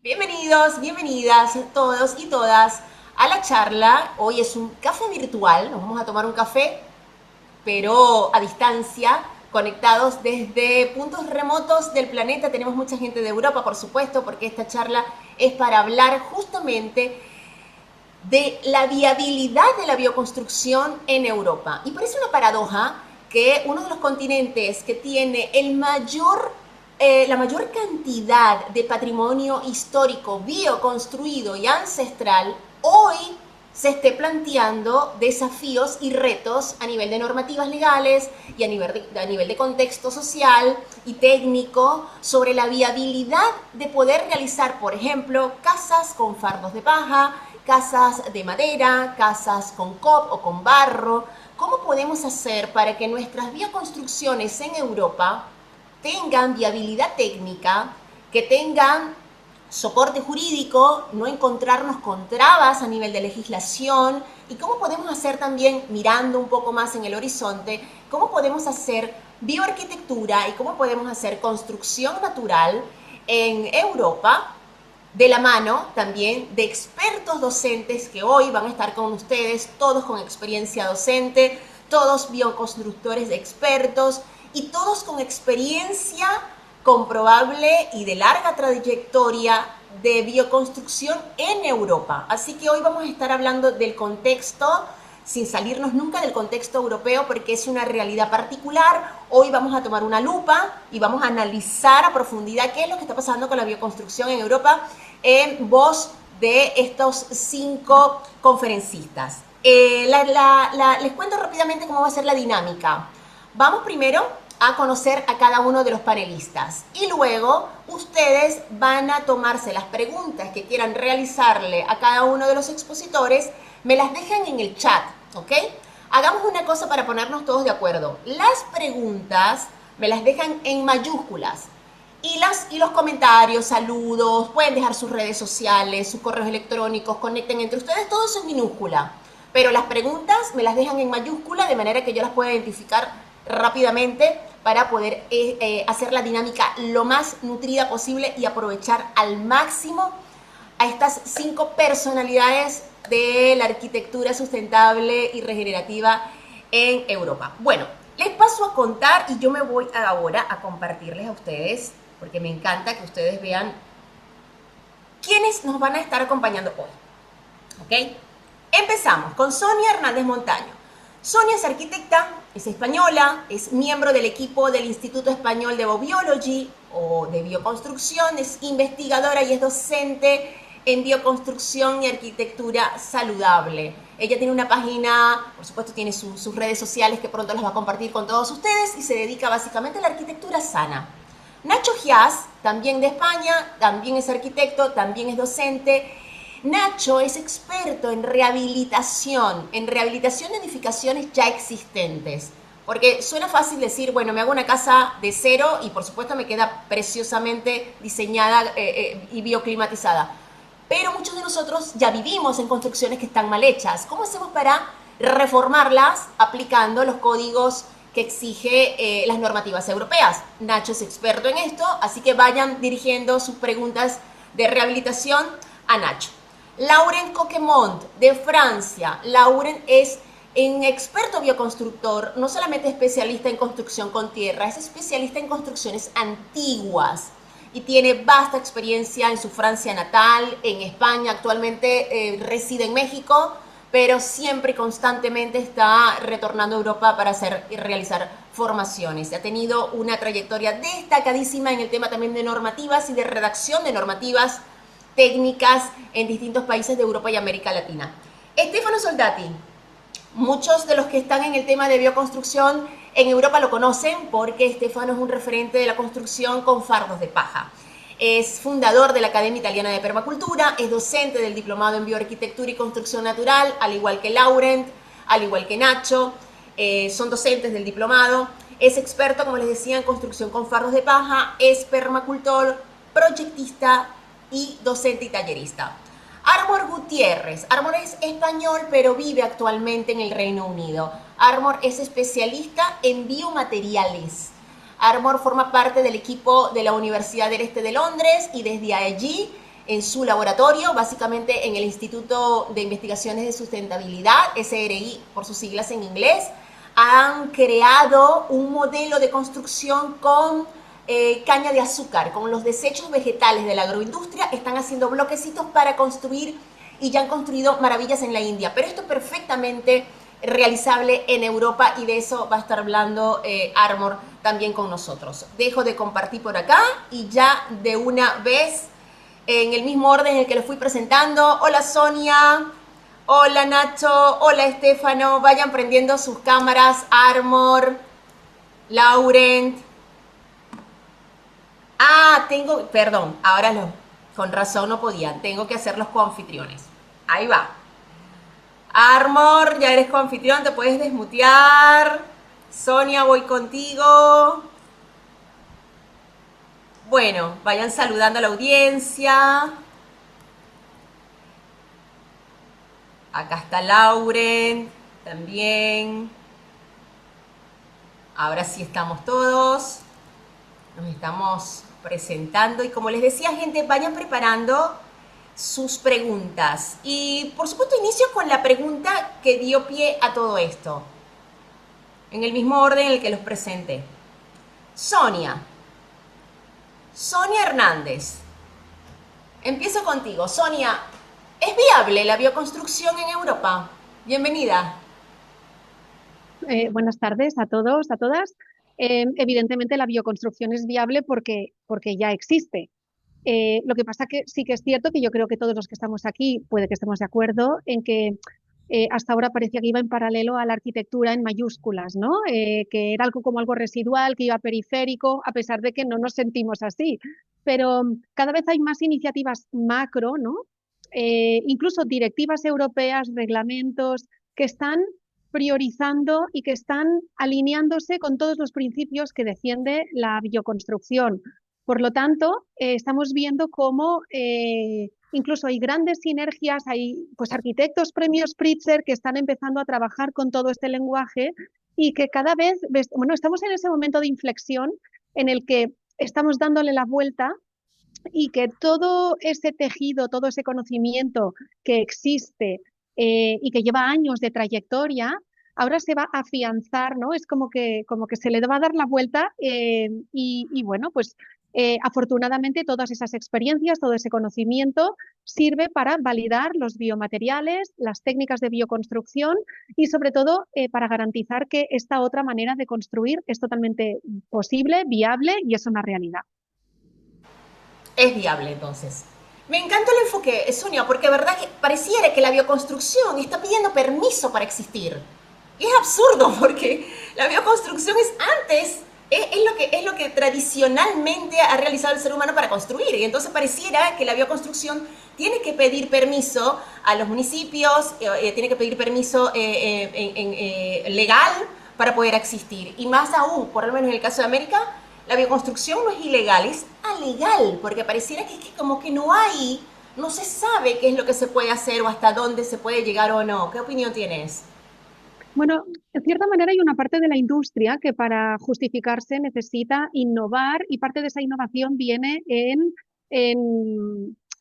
Bienvenidos, bienvenidas todos y todas a la charla. Hoy es un café virtual, nos vamos a tomar un café, pero a distancia, conectados desde puntos remotos del planeta. Tenemos mucha gente de Europa, por supuesto, porque esta charla es para hablar justamente de la viabilidad de la bioconstrucción en Europa. Y parece una paradoja que uno de los continentes que tiene la mayor cantidad de patrimonio histórico bioconstruido y ancestral, hoy se esté planteando desafíos y retos a nivel de normativas legales y a nivel de contexto social y técnico sobre la viabilidad de poder realizar, por ejemplo, casas con fardos de paja, casas de madera, casas con COP o con barro. ¿Cómo podemos hacer para que nuestras bioconstrucciones en Europa tengan viabilidad técnica, que tengan soporte jurídico, no encontrarnos con trabas a nivel de legislación? Y cómo podemos hacer también, mirando un poco más en el horizonte, cómo podemos hacer bioarquitectura y cómo podemos hacer construcción natural en Europa, de la mano también de expertos docentes que hoy van a estar con ustedes, todos con experiencia docente, todos bioconstructores expertos y todos con experiencia comprobable y de larga trayectoria de bioconstrucción en Europa. Así que hoy vamos a estar hablando del contexto, sin salirnos nunca del contexto europeo, porque es una realidad particular. Hoy vamos a tomar una lupa y vamos a analizar a profundidad qué es lo que está pasando con la bioconstrucción en Europa en voz de estos 5 conferencistas. Les cuento rápidamente cómo va a ser la dinámica. Vamos primero a conocer a cada uno de los panelistas y luego ustedes van a tomarse las preguntas que quieran realizarle a cada uno de los expositores, me las dejan en el chat, ¿ok? Hagamos una cosa para ponernos todos de acuerdo. Las preguntas me las dejan en mayúsculas y los comentarios, saludos, pueden dejar sus redes sociales, sus correos electrónicos, conecten entre ustedes, todo eso en minúscula. Pero las preguntas me las dejan en mayúscula de manera que yo las pueda identificar rápidamente para poder hacer la dinámica lo más nutrida posible y aprovechar al máximo a estas 5 personalidades de la arquitectura sustentable y regenerativa en Europa. Bueno, les paso a contar y yo me voy ahora a compartirles a ustedes, porque me encanta que ustedes vean quiénes nos van a estar acompañando hoy. ¿Ok? Empezamos con Sonia Hernández Montaño. Sonia es arquitecta, es española, es miembro del equipo del Instituto Español de Biobiology o de Bioconstrucción, es investigadora y es docente en bioconstrucción y arquitectura saludable. Ella tiene una página, por supuesto tiene sus redes sociales que pronto las va a compartir con todos ustedes y se dedica básicamente a la arquitectura sana. Nacho Giaz, también de España, también es arquitecto, también es docente. Nacho es experto en rehabilitación de edificaciones ya existentes. Porque suena fácil decir, bueno, me hago una casa de cero y por supuesto me queda preciosamente diseñada y bioclimatizada. Pero muchos de nosotros ya vivimos en construcciones que están mal hechas. ¿Cómo hacemos para reformarlas aplicando los códigos que exige las normativas europeas? Nacho es experto en esto, así que vayan dirigiendo sus preguntas de rehabilitación a Nacho. Laurent Coquemont, de Francia. Laurent es un experto bioconstructor, no solamente especialista en construcción con tierra, es especialista en construcciones antiguas y tiene vasta experiencia en su Francia natal, en España, actualmente reside en México, pero siempre y constantemente está retornando a Europa para hacer y realizar formaciones. Ha tenido una trayectoria destacadísima en el tema también de normativas y de redacción de normativas técnicas en distintos países de Europa y América Latina. Stefano Soldati, muchos de los que están en el tema de bioconstrucción en Europa lo conocen porque Stefano es un referente de la construcción con fardos de paja. Es fundador de la Academia Italiana de Permacultura, es docente del Diplomado en Bioarquitectura y Construcción Natural, al igual que Laurent, al igual que Nacho, son docentes del diplomado. Es experto, como les decía, en construcción con fardos de paja, es permacultor, proyectista y docente y tallerista. Armor Gutiérrez. Armor es español, pero vive actualmente en el Reino Unido. Armor es especialista en biomateriales. Armor forma parte del equipo de la Universidad del Este de Londres y desde allí en su laboratorio, básicamente en el Instituto de Investigaciones de Sustentabilidad, SRI por sus siglas en inglés, han creado un modelo de construcción con caña de azúcar, con los desechos vegetales de la agroindustria, están haciendo bloquecitos para construir y ya han construido maravillas en la India, pero esto es perfectamente realizable en Europa y de eso va a estar hablando Armor también con nosotros. Dejo de compartir por acá y ya de una vez, en el mismo orden en el que lo fui presentando. Hola Sonia, hola Nacho, hola Estefano, vayan prendiendo sus cámaras, Armor, Laurent. Perdón, con razón no podían, tengo que hacer los coanfitriones. Ahí va. Armor, ya eres coanfitrión, te puedes desmutear. Sonia, voy contigo. Bueno, vayan saludando a la audiencia. Acá está Lauren, también. Ahora sí estamos todos. Nos estamos presentando y como les decía, gente, vayan preparando sus preguntas. Y por supuesto inicio con la pregunta que dio pie a todo esto, en el mismo orden en el que los presenté. Sonia Hernández, empiezo contigo. Sonia, ¿es viable la bioconstrucción en Europa? Bienvenida. Buenas tardes a todos, a todas. Evidentemente la bioconstrucción es viable porque ya existe. Lo que pasa que sí que es cierto que yo creo que todos los que estamos aquí puede que estemos de acuerdo en que hasta ahora parecía que iba en paralelo a la arquitectura en mayúsculas, ¿no? Que era algo como algo residual, que iba periférico, a pesar de que no nos sentimos así. Pero cada vez hay más iniciativas macro, ¿no? Incluso directivas europeas, reglamentos que están priorizando y que están alineándose con todos los principios que defiende la bioconstrucción. Por lo tanto, estamos viendo cómo incluso hay grandes sinergias, hay pues arquitectos premios Pritzker que están empezando a trabajar con todo este lenguaje y que cada vez, bueno, estamos en ese momento de inflexión en el que estamos dándole la vuelta y que todo ese tejido, todo ese conocimiento que existe y que lleva años de trayectoria, ahora se va a afianzar, ¿no? Es como que se le va a dar la vuelta y bueno, pues afortunadamente todas esas experiencias, todo ese conocimiento sirve para validar los biomateriales, las técnicas de bioconstrucción y sobre todo para garantizar que esta otra manera de construir es totalmente posible, viable y es una realidad. Es viable entonces. Me encanta el enfoque, Sonia, porque verdad que pareciera que la bioconstrucción está pidiendo permiso para existir. Y es absurdo porque la bioconstrucción es antes, es lo que tradicionalmente ha realizado el ser humano para construir. Y entonces pareciera que la bioconstrucción tiene que pedir permiso a los municipios, tiene que pedir permiso legal para poder existir. Y más aún, por lo menos en el caso de América, la bioconstrucción no es ilegal, es alegal, porque pareciera que como que no hay, no se sabe qué es lo que se puede hacer o hasta dónde se puede llegar o no. ¿Qué opinión tienes? Bueno, en cierta manera hay una parte de la industria que para justificarse necesita innovar y parte de esa innovación viene en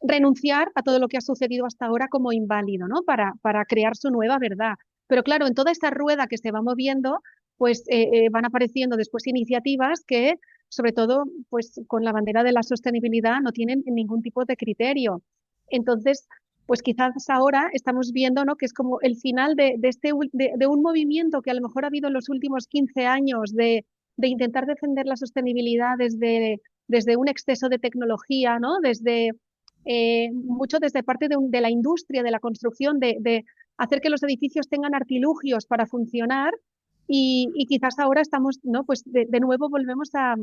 renunciar a todo lo que ha sucedido hasta ahora como inválido, ¿no? Para crear su nueva verdad. Pero claro, en toda esta rueda que se va moviendo, pues van apareciendo después iniciativas que, sobre todo, pues con la bandera de la sostenibilidad no tienen ningún tipo de criterio. Entonces, pues quizás ahora estamos viendo, ¿no? Que es como el final de un movimiento que a lo mejor ha habido en los últimos 15 años de intentar defender la sostenibilidad desde un exceso de tecnología, ¿no? Mucho desde parte de la industria, de la construcción, de hacer que los edificios tengan artilugios para funcionar y quizás ahora estamos, ¿no? Pues de nuevo volvemos a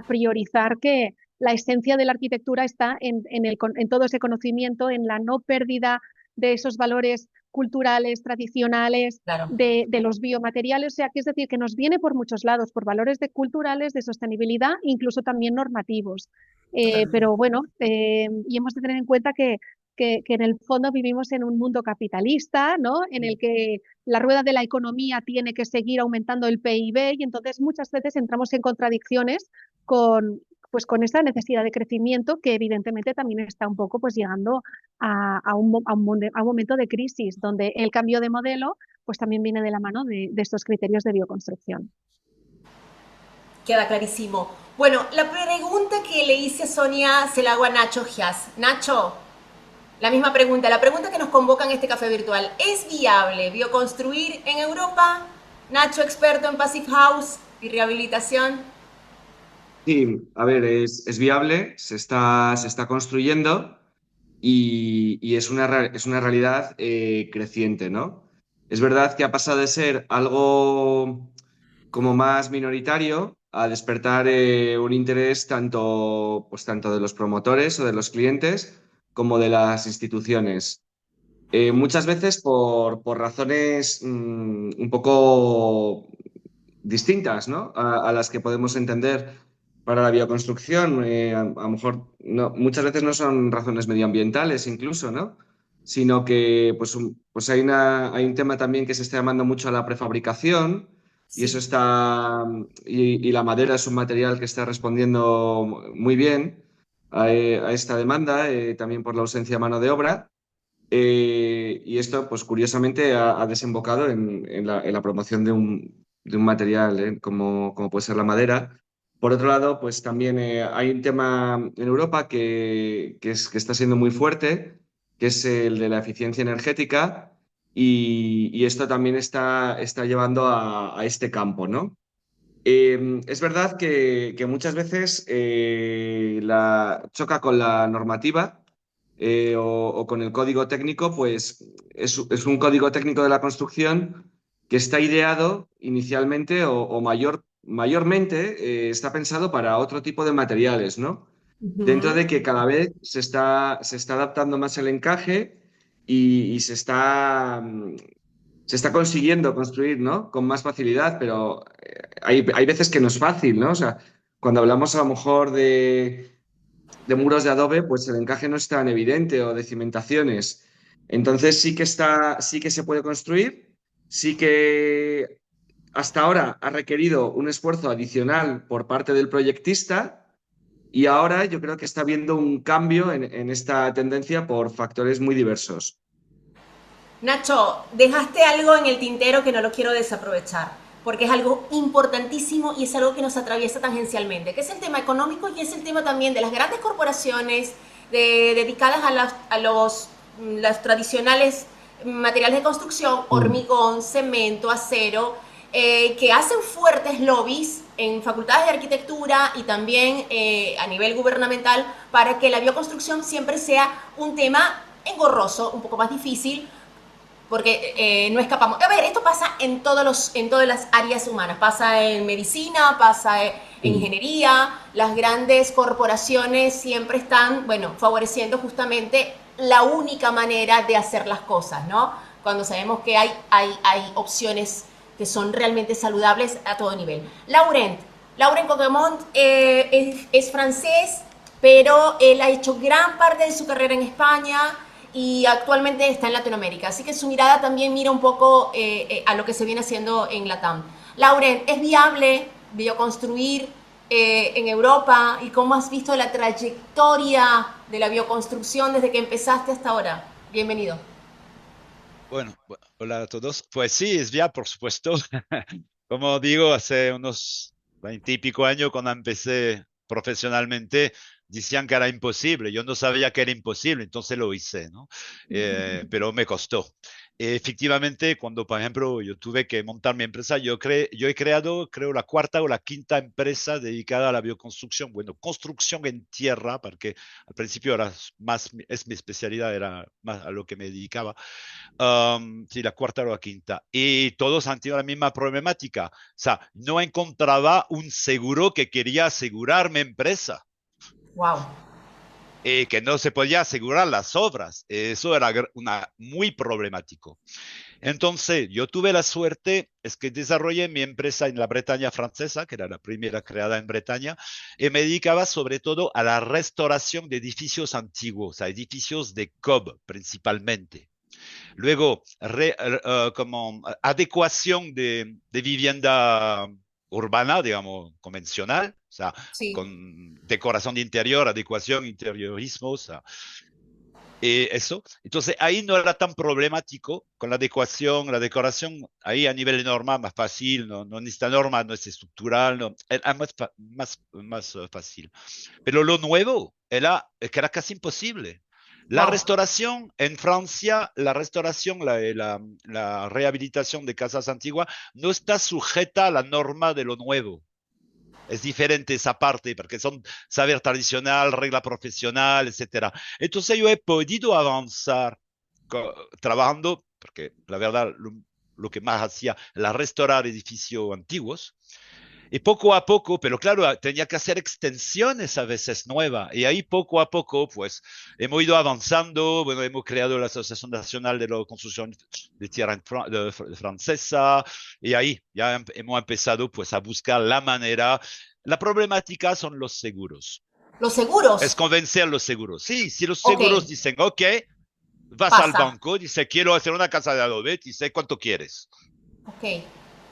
priorizar que la esencia de la arquitectura está en todo ese conocimiento, en la no pérdida de esos valores culturales, tradicionales, Claro. de los biomateriales, o sea, que es decir, que nos viene por muchos lados, por valores culturales, de sostenibilidad, incluso también normativos. Totalmente. Pero bueno, y hemos de tener en cuenta que en el fondo vivimos en un mundo capitalista, ¿no? En el que la rueda de la economía tiene que seguir aumentando el PIB y entonces muchas veces entramos en contradicciones con, pues con esa necesidad de crecimiento que evidentemente también está un poco pues llegando a un momento de crisis, donde el cambio de modelo pues también viene de la mano de estos criterios de bioconstrucción. Queda clarísimo. Bueno, la pregunta que le hice a Sonia se la hago a Nacho Gias. Nacho, la misma pregunta, la pregunta que nos convoca en este café virtual. ¿Es viable bioconstruir en Europa? Nacho, experto en Passive House y rehabilitación. Sí, a ver, es viable, se está construyendo y es una realidad creciente, ¿no? Es verdad que ha pasado de ser algo como más minoritario a despertar un interés tanto de los promotores o de los clientes como de las instituciones. Muchas veces por razones un poco distintas, ¿no? A las que podemos entender para la bioconstrucción. A lo mejor muchas veces no son razones medioambientales incluso, ¿no? Sino que pues, pues hay un tema también que se está llamando mucho a la prefabricación y eso Sí. está, y la madera es un material que está respondiendo muy bien a esta demanda, también por la ausencia de mano de obra. Y esto, pues curiosamente, ha desembocado en la promoción de un material, como puede ser la madera. Por otro lado, pues también hay un tema en Europa que está siendo muy fuerte, que es el de la eficiencia energética, y esto también está llevando a este campo, ¿no? Es verdad que muchas veces choca con la normativa o con el código técnico, pues es un código técnico de la construcción que está ideado inicialmente mayormente está pensado para otro tipo de materiales, ¿no? Dentro Ujú. de que cada vez se está adaptando más el encaje y se está consiguiendo construir, ¿no? Con más facilidad, pero hay veces que no es fácil, ¿no? O sea, cuando hablamos a lo mejor de muros de adobe, pues el encaje no es tan evidente o de cimentaciones. Entonces sí que se puede construir, sí que hasta ahora ha requerido un esfuerzo adicional por parte del proyectista y ahora yo creo que está habiendo un cambio en esta tendencia por factores muy diversos. Nacho, dejaste algo en el tintero que no lo quiero desaprovechar, porque es algo importantísimo y es algo que nos atraviesa tangencialmente, que es el tema económico y es el tema también de las grandes corporaciones dedicadas las tradicionales materiales de construcción, Mm. hormigón, cemento, acero, que hacen fuertes lobbies en facultades de arquitectura y también a nivel gubernamental para que la bioconstrucción siempre sea un tema engorroso, un poco más difícil, porque no escapamos. A ver, esto pasa en todas las áreas humanas. Pasa en medicina, pasa en Mm. ingeniería. Las grandes corporaciones siempre están, bueno, favoreciendo justamente la única manera de hacer las cosas, ¿no? Cuando sabemos que hay opciones que son realmente saludables a todo nivel. Laurent Coquemont es francés, pero él ha hecho gran parte de su carrera en España y actualmente está en Latinoamérica. Así que su mirada también mira un poco a lo que se viene haciendo en Latam. Lauren, ¿es viable bioconstruir en Europa? ¿Y cómo has visto la trayectoria de la bioconstrucción desde que empezaste hasta ahora? Bienvenido. Bueno, hola a todos. Pues sí, es ya, por supuesto. Como digo, hace unos 20 y pico años cuando empecé profesionalmente, decían que era imposible. Yo no sabía que era imposible, entonces lo hice, ¿no? Pero me costó. Efectivamente, cuando, por ejemplo, yo tuve que montar mi empresa, yo he creado, creo, la cuarta o la quinta empresa dedicada a la bioconstrucción. Bueno, construcción en tierra, porque al principio era más, es mi especialidad, era más a lo que me dedicaba. Sí, la cuarta o la quinta. Y todos han tenido la misma problemática. O sea, no encontraba un seguro que quería asegurar mi empresa. Wow. Que no se podía asegurar las obras. Eso era muy problemático. Entonces, yo tuve la suerte, es que desarrollé mi empresa en la Bretaña francesa, que era la primera creada en Bretaña, y me dedicaba sobre todo a la restauración de edificios antiguos, a edificios de cob principalmente. Luego, como adecuación de vivienda urbana, digamos, convencional, sea, Sí. con decoración de interior, adecuación, interiorismo, o sea, eso. Entonces ahí no era tan problemático con la decoración ahí a nivel de norma más fácil, no necesita norma, no es estructural, no, era más fácil. Pero lo nuevo es que era casi imposible. La Wow. restauración en Francia, la restauración, la rehabilitación de casas antiguas no está sujeta a la norma de lo nuevo. Es diferente esa parte porque son saber tradicional, regla profesional, etcétera. Entonces yo he podido avanzar trabajando, porque la verdad lo que más hacía era restaurar edificios antiguos, y poco a poco, pero claro, tenía que hacer extensiones a veces nuevas. Y ahí poco a poco, pues, hemos ido avanzando. Bueno, hemos creado la Asociación Nacional de la Construcción de Tierra Francesa. Y ahí ya hemos empezado, pues, a buscar la manera. La problemática son los seguros. Los Es seguros. convencer a los seguros. Sí, si los Ok, seguros dicen, ok, vas al pasa. banco, dice, quiero hacer una casa de adobe, dice, ¿cuánto quieres? Ok.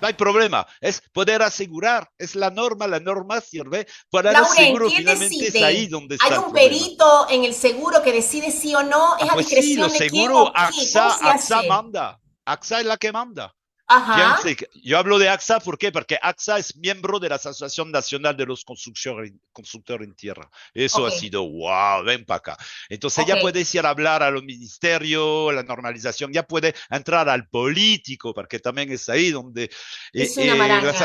No hay problema, es poder asegurar, es la norma sirve para los Lauren, seguros, ¿quién finalmente es ahí decide? donde ¿Hay está el un problema. perito en el seguro que decide sí o no? ¿Es Ah, a pues sí, discreción los de quién seguros, o qué? ¿Cómo se AXA hace? manda, AXA es la que manda. Ajá. Piense, yo hablo de AXA, ¿por qué? Porque AXA es miembro de la Asociación Nacional de los Constructores en Tierra. Eso Ok, ha sido, wow, ven para acá. Entonces ok. ya puedes ir a hablar a los ministerios, la normalización, ya puede entrar al político, porque también es ahí donde la Es una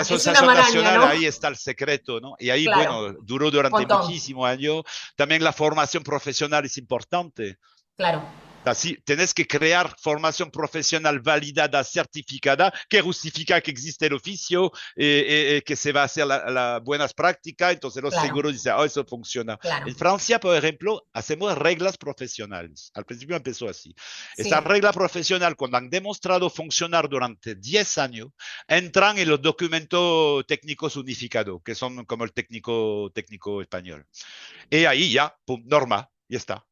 Asociación maraña, Nacional, ¿no? ahí está el secreto, ¿no? Y ahí, Claro, bueno, duró durante montón. muchísimos años. También la formación profesional es importante. Claro, Así, tenés que crear formación profesional validada, certificada, que justifica que existe el oficio, que se va a hacer las buenas prácticas. Entonces los claro, seguros dicen, oh, eso funciona. claro. En Francia, por ejemplo, hacemos reglas profesionales. Al principio empezó así. Esta Sí. regla profesional, cuando han demostrado funcionar durante 10 años, entran en los documentos técnicos unificados, que son como el técnico español. Y ahí ya, pum, norma, ya está.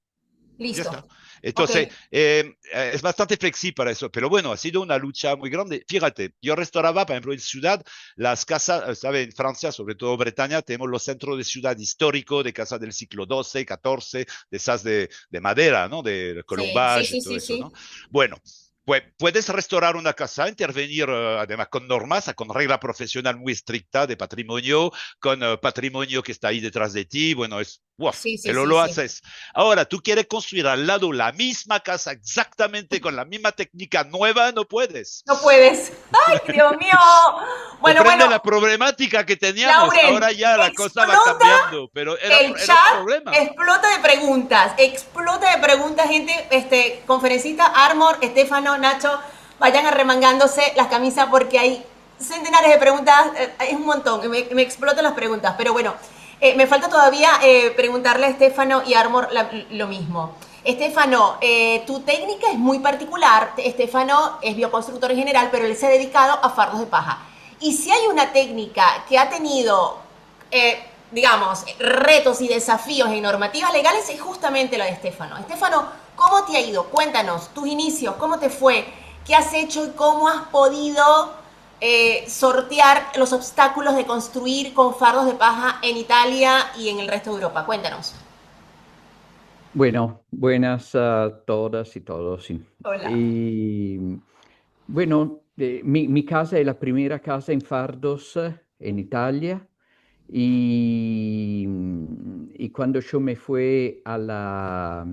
Ya Listo. está. Ok. Entonces, es bastante flexible para eso, pero bueno, ha sido una lucha muy grande. Fíjate, yo restauraba, por ejemplo, en ciudad, las casas, ¿sabes? En Francia, sobre todo Bretaña, tenemos los centros de ciudad histórico, de casas del siglo XII, XIV, de esas de madera, ¿no? De Sí, sí, colombage y sí, todo sí, eso, sí. ¿no? Bueno, pues puedes restaurar una casa, intervenir además con normas, con regla profesional muy estricta de patrimonio, con patrimonio que está ahí detrás de ti. Bueno, es, uf, Sí, sí, pero sí, lo sí. haces. Ahora, tú quieres construir al lado la misma casa exactamente con la misma técnica nueva, no puedes. No puedes. ¡Ay, Dios mío! Bueno, Comprende bueno, la problemática que teníamos. Ahora Lauren, ya la cosa va explota cambiando, pero el era un chat, problema. explota de preguntas, gente. Conferencista, Armor, Estefano, Nacho, vayan arremangándose las camisas porque hay centenares de preguntas, es un montón, me explotan las preguntas, pero bueno, me falta todavía preguntarle a Estefano y Armor lo mismo. Estefano, tu técnica es muy particular. Estefano es bioconstructor en general, pero él se ha dedicado a fardos de paja. Y si hay una técnica que ha tenido, digamos, retos y desafíos en normativas legales, es justamente la de Estefano. Estefano, ¿cómo te ha ido? Cuéntanos tus inicios, ¿cómo te fue? ¿Qué has hecho y cómo has podido sortear los obstáculos de construir con fardos de paja en Italia y en el resto de Europa? Cuéntanos. Bueno, buenas a todas y todos. Sí. Hola. Y bueno, mi casa es la primera casa en fardos en Italia. Y cuando yo me fui a la,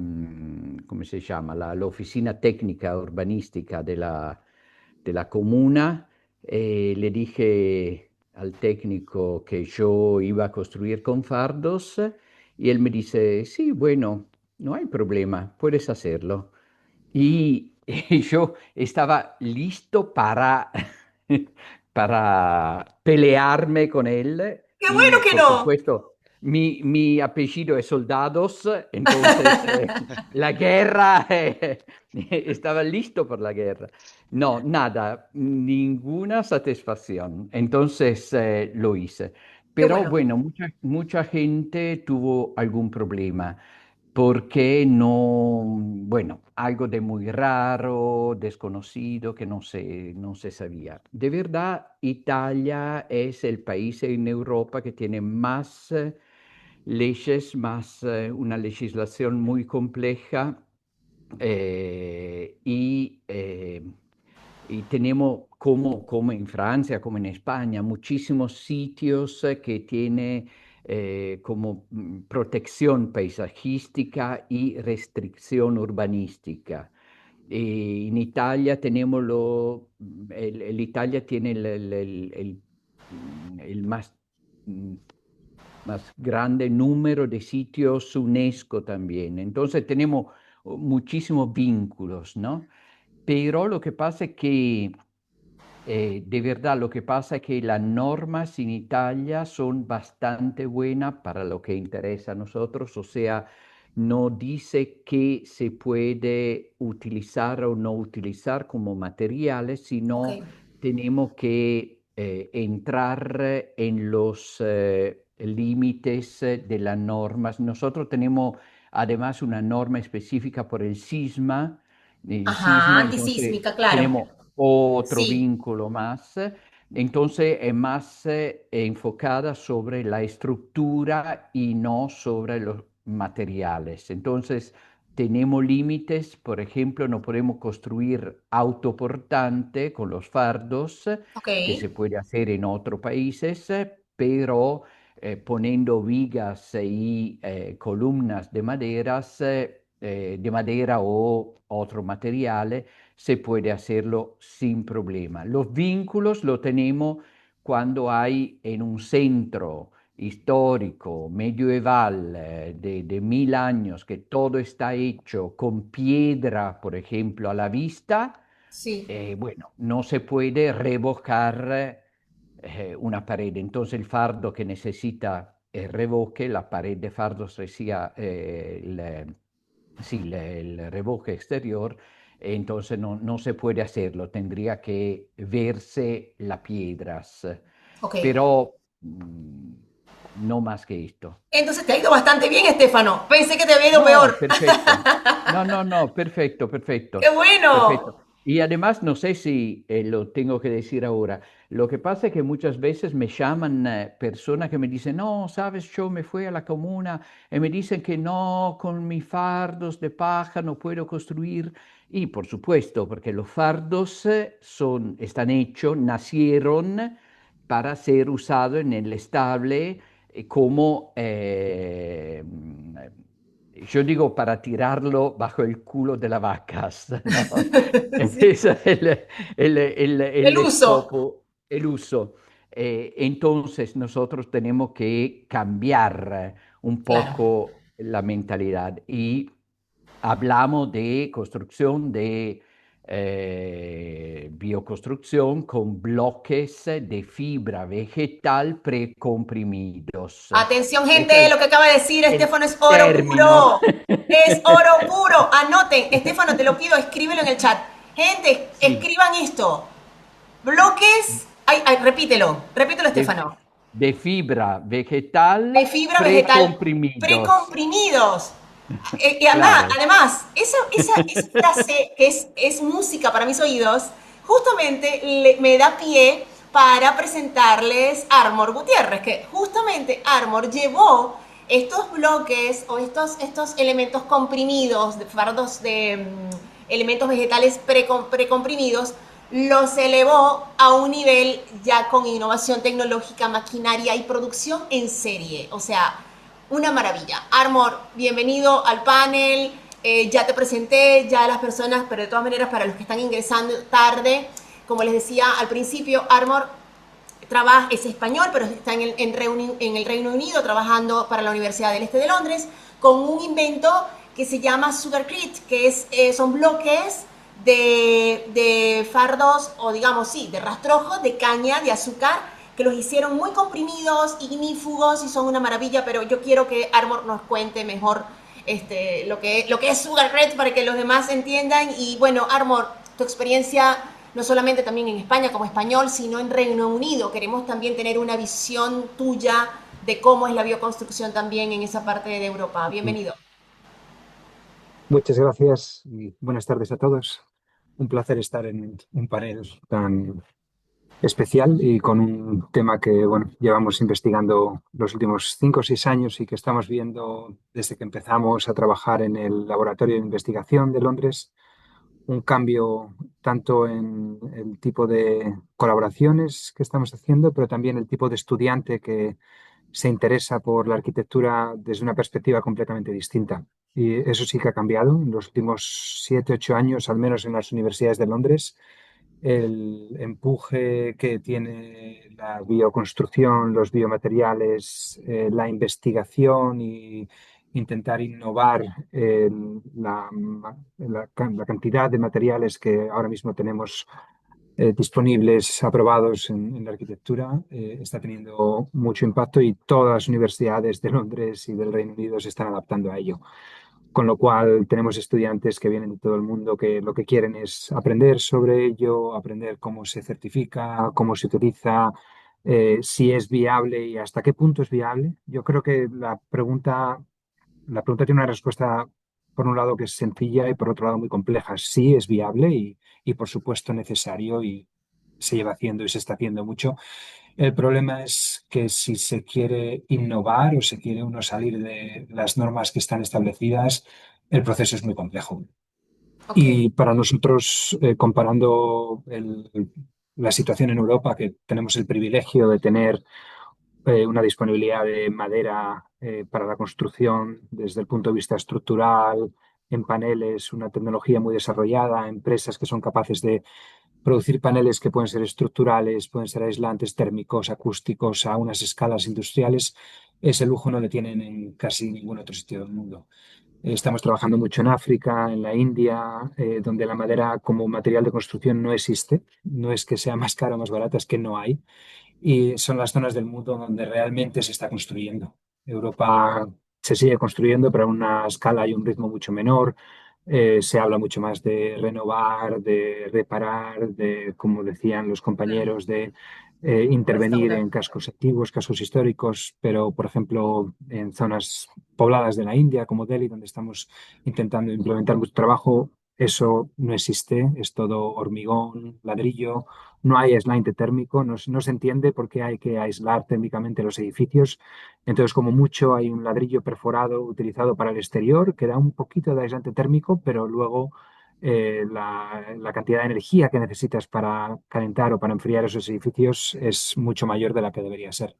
¿cómo se llama? La oficina técnica urbanística de la comuna, le dije al técnico que yo iba a construir con fardos y él me dice, sí, bueno, no hay problema, puedes hacerlo. Y, y yo estaba listo para pelearme con él Qué bueno y que por no. supuesto mi apellido es Soldados, entonces la guerra, estaba listo por la guerra. No, nada, ninguna satisfacción. Entonces lo hice. Qué Pero bueno. bueno, mucha gente tuvo algún problema. porque no, bueno, algo de muy raro, desconocido, que no se sabía. De verdad, Italia es el país en Europa que tiene más leyes, más una legislación muy compleja y tenemos, como en Francia, como en España, muchísimos sitios que tienen como protección paisajística y restricción urbanística. En Italia tenemos Italia tiene el mm, más grande número de sitios UNESCO también. Entonces tenemos muchísimos vínculos, ¿no? Pero lo que pasa es que, de verdad, lo que pasa es que las normas en Italia son bastante buenas para lo que interesa a nosotros, o sea, no dice qué se puede utilizar o no utilizar como materiales, Ok. sino tenemos que entrar en los límites de las normas. Nosotros tenemos además una norma específica por el Ajá, sismo, entonces antisísmica, claro. tenemos otro Sí, vínculo más. Entonces es más enfocada sobre la estructura y no sobre los materiales. Entonces tenemos límites, por ejemplo, no podemos construir autoportante con los fardos, ok. que se puede hacer en otros países, pero poniendo vigas y columnas de madera o otro material, se puede hacerlo sin problema. Los vínculos lo tenemos cuando hay en un centro histórico, medieval, de 1000 años, que todo está hecho con piedra, por ejemplo, a la vista. Sí. Bueno, no se puede revocar una pared. Entonces el fardo que necesita revoque, la pared de fardos decía sí, el revoque exterior, entonces no se puede hacerlo, tendría que verse las piedras, Ok. pero no más que esto. Entonces te ha ido bastante bien, Estefano. Pensé que te había ido No, peor. perfecto. No, perfecto, ¡Qué perfecto, bueno! perfecto. Y además, no sé si lo tengo que decir ahora, lo que pasa es que muchas veces me llaman personas que me dicen, no, sabes, yo me fui a la comuna y me dicen que no, con mis fardos de paja no puedo construir. Y por supuesto, porque los fardos están hechos, nacieron para ser usados en el estable como, yo digo, para tirarlo bajo el culo de las vacas, ¿no? Ese Sí. es El el uso. escopo, el uso. Entonces nosotros tenemos que cambiar un Claro. poco la mentalidad y hablamos de construcción de bioconstrucción con bloques de fibra vegetal precomprimidos. Atención, Ese gente, es lo que acaba de decir el Estefano es oro término. puro. Es oro puro. Anoten. Estefano, te lo pido, escríbelo en el chat. Gente, Sí, escriban esto. Bloques. Ay, ay, repítelo. Repítelo, de, Estefano. de fibra vegetal De fibra vegetal precomprimidos. precomprimidos. Y Claro. además, esa frase que es música para mis oídos, justamente me da pie para presentarles a Armor Gutiérrez, que justamente Armor llevó estos bloques o estos elementos comprimidos, de fardos de elementos vegetales precomprimidos, los elevó a un nivel ya con innovación tecnológica, maquinaria y producción en serie. O sea, una maravilla. Armor, bienvenido al panel. Ya te presenté, ya las personas, pero de todas maneras, para los que están ingresando tarde, como les decía al principio, Armor es español, pero está en el Reino Unido trabajando para la Universidad del Este de Londres con un invento que se llama Sugarcrete, que son bloques de fardos, o digamos, sí, de rastrojos de caña de azúcar, que los hicieron muy comprimidos, ignífugos y son una maravilla, pero yo quiero que Armor nos cuente mejor lo que es Sugarcrete para que los demás entiendan. Y bueno, Armor, tu experiencia no solamente también en España como español, sino en Reino Unido. Queremos también tener una visión tuya de cómo es la bioconstrucción también en esa parte de Europa. Bienvenido. Muchas gracias y buenas tardes a todos. Un placer estar en un panel tan especial y con un tema que, bueno, llevamos investigando los últimos 5 o 6 años y que estamos viendo desde que empezamos a trabajar en el Laboratorio de Investigación de Londres, un cambio tanto en el tipo de colaboraciones que estamos haciendo, pero también el tipo de estudiante que se interesa por la arquitectura desde una perspectiva completamente distinta. Y eso sí que ha cambiado en los últimos 7, 8 años, al menos en las universidades de Londres. El empuje que tiene la bioconstrucción, los biomateriales, la investigación y intentar innovar la cantidad de materiales que ahora mismo tenemos disponibles, aprobados en la arquitectura, está teniendo mucho impacto y todas las universidades de Londres y del Reino Unido se están adaptando a ello. Con lo cual tenemos estudiantes que vienen de todo el mundo que lo que quieren es aprender sobre ello, aprender cómo se certifica, cómo se utiliza, si es viable y hasta qué punto es viable. Yo creo que la pregunta tiene una respuesta, por un lado, que es sencilla y por otro lado muy compleja. Sí es viable y por supuesto necesario y se lleva haciendo y se está haciendo mucho. El problema es que si se quiere innovar o se quiere uno salir de las normas que están establecidas, el proceso es muy complejo. Ok. Y para nosotros, comparando la situación en Europa, que tenemos el privilegio de tener una disponibilidad de madera para la construcción desde el punto de vista estructural, en paneles, una tecnología muy desarrollada, empresas que son capaces de producir paneles que pueden ser estructurales, pueden ser aislantes térmicos, acústicos, a unas escalas industriales. Ese lujo no lo tienen en casi ningún otro sitio del mundo. Estamos trabajando mucho en África, en la India, donde la madera como material de construcción no existe. No es que sea más cara o más barata, es que no hay. Y son las zonas del mundo donde realmente se está construyendo. Europa se sigue construyendo, pero a una escala y un ritmo mucho menor. Se habla mucho más de renovar, de reparar, de, como decían los compañeros, de intervenir Restaurar. en cascos antiguos, cascos históricos, pero, por ejemplo, en zonas pobladas de la India, como Delhi, donde estamos intentando implementar mucho trabajo, eso no existe, es todo hormigón, ladrillo, no hay aislante térmico, no se entiende por qué hay que aislar térmicamente los edificios. Entonces, como mucho, hay un ladrillo perforado utilizado para el exterior que da un poquito de aislante térmico, pero luego la cantidad de energía que necesitas para calentar o para enfriar esos edificios es mucho mayor de la que debería ser.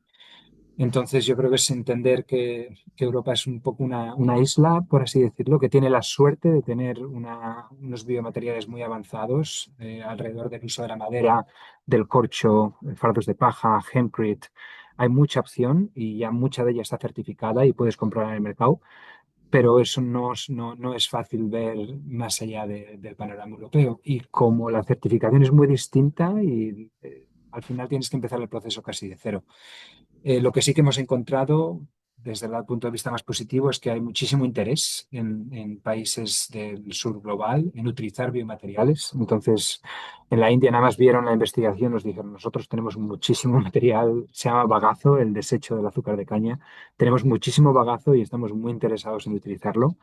Entonces, yo creo que es entender que Europa es un poco una isla, por así decirlo, que tiene la suerte de tener unos biomateriales muy avanzados alrededor del uso de la madera, del corcho, fardos de paja, hempcrete. Hay mucha opción y ya mucha de ella está certificada y puedes comprarla en el mercado, pero eso no es fácil ver más allá del panorama europeo. Y como la certificación es muy distinta y al final tienes que empezar el proceso casi de cero. Lo que sí que hemos encontrado desde el punto de vista más positivo es que hay muchísimo interés en países del sur global en utilizar biomateriales. Entonces, en la India nada más vieron la investigación, nos dijeron, nosotros tenemos muchísimo material, se llama bagazo, el desecho del azúcar de caña. Tenemos muchísimo bagazo y estamos muy interesados en utilizarlo.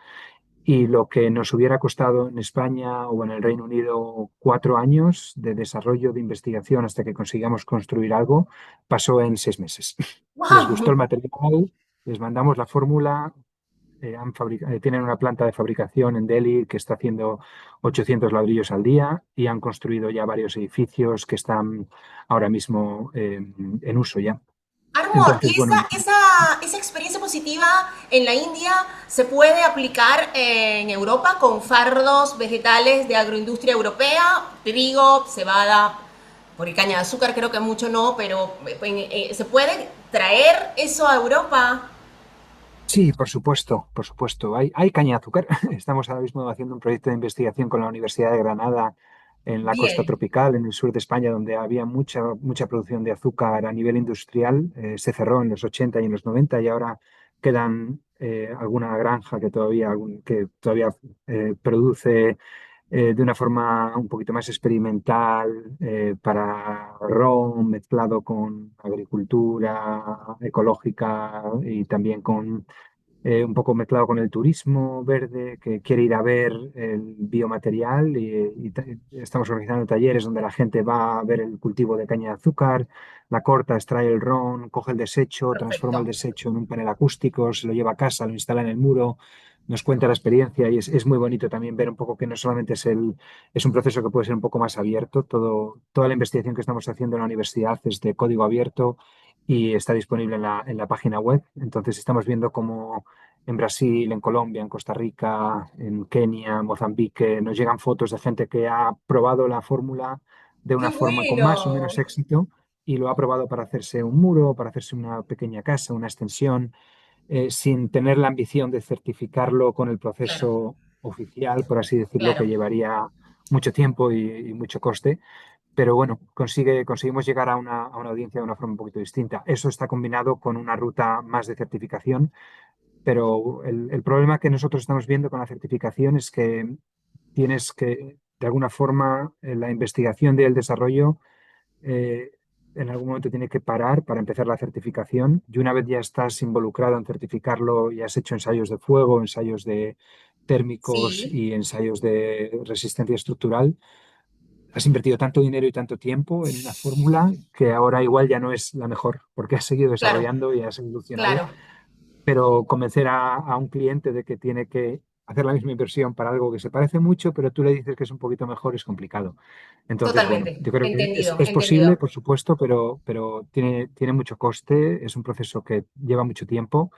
Y lo que nos hubiera costado en España o en el Reino Unido 4 años de desarrollo de investigación hasta que consigamos construir algo, pasó en 6 meses. Les gustó el ¡Wow! material, les mandamos la fórmula, tienen una planta de fabricación en Delhi que está haciendo 800 ladrillos al día y han construido ya varios edificios que están ahora mismo en uso ya. Armor, Entonces, ¿y bueno, esa experiencia positiva en la India se puede aplicar en Europa con fardos vegetales de agroindustria europea? Trigo, cebada, porque caña de azúcar creo que mucho no, pero ¿se puede traer eso a Europa? sí, por supuesto, por supuesto. Hay caña de azúcar. Estamos ahora mismo haciendo un proyecto de investigación con la Universidad de Granada en la costa Bien. tropical, en el sur de España, donde había mucha producción de azúcar a nivel industrial. Se cerró en los 80 y en los 90 y ahora quedan alguna granja que todavía produce de una forma un poquito más experimental para ron mezclado con agricultura ecológica y también con un poco mezclado con el turismo verde, que quiere ir a ver el biomaterial estamos organizando talleres donde la gente va a ver el cultivo de caña de azúcar, la corta, extrae el ron, coge el desecho, transforma el Perfecto. desecho en un panel acústico, se lo lleva a casa, lo instala en el muro, nos cuenta la experiencia y es muy bonito también ver un poco que no solamente es un proceso que puede ser un poco más abierto, toda la investigación que estamos haciendo en la universidad es de código abierto y está disponible en la página web. Entonces estamos viendo cómo en Brasil, en Colombia, en Costa Rica, en Kenia, Mozambique, nos llegan fotos de gente que ha probado la fórmula de ¡Qué una forma con más o menos bueno! éxito y lo ha probado para hacerse un muro, para hacerse una pequeña casa, una extensión, sin tener la ambición de certificarlo con el Claro, proceso oficial, por así decirlo, que claro. llevaría mucho tiempo y mucho coste. Pero bueno, conseguimos llegar a una audiencia de una forma un poquito distinta. Eso está combinado con una ruta más de certificación, pero el problema que nosotros estamos viendo con la certificación es que tienes que, de alguna forma, la investigación y el desarrollo eh, en algún momento tiene que parar para empezar la certificación y una vez ya estás involucrado en certificarlo y has hecho ensayos de fuego, ensayos de térmicos Sí, y ensayos de resistencia estructural, has invertido tanto dinero y tanto tiempo en una fórmula que ahora igual ya no es la mejor porque has seguido claro, desarrollando y has evolucionado, claro, pero convencer a un cliente de que tiene que hacer la misma inversión para algo que se parece mucho, pero tú le dices que es un poquito mejor, es complicado. Entonces, bueno, totalmente. yo creo que Entendido, es posible, entendido. por supuesto, pero tiene mucho coste, es un proceso que lleva mucho tiempo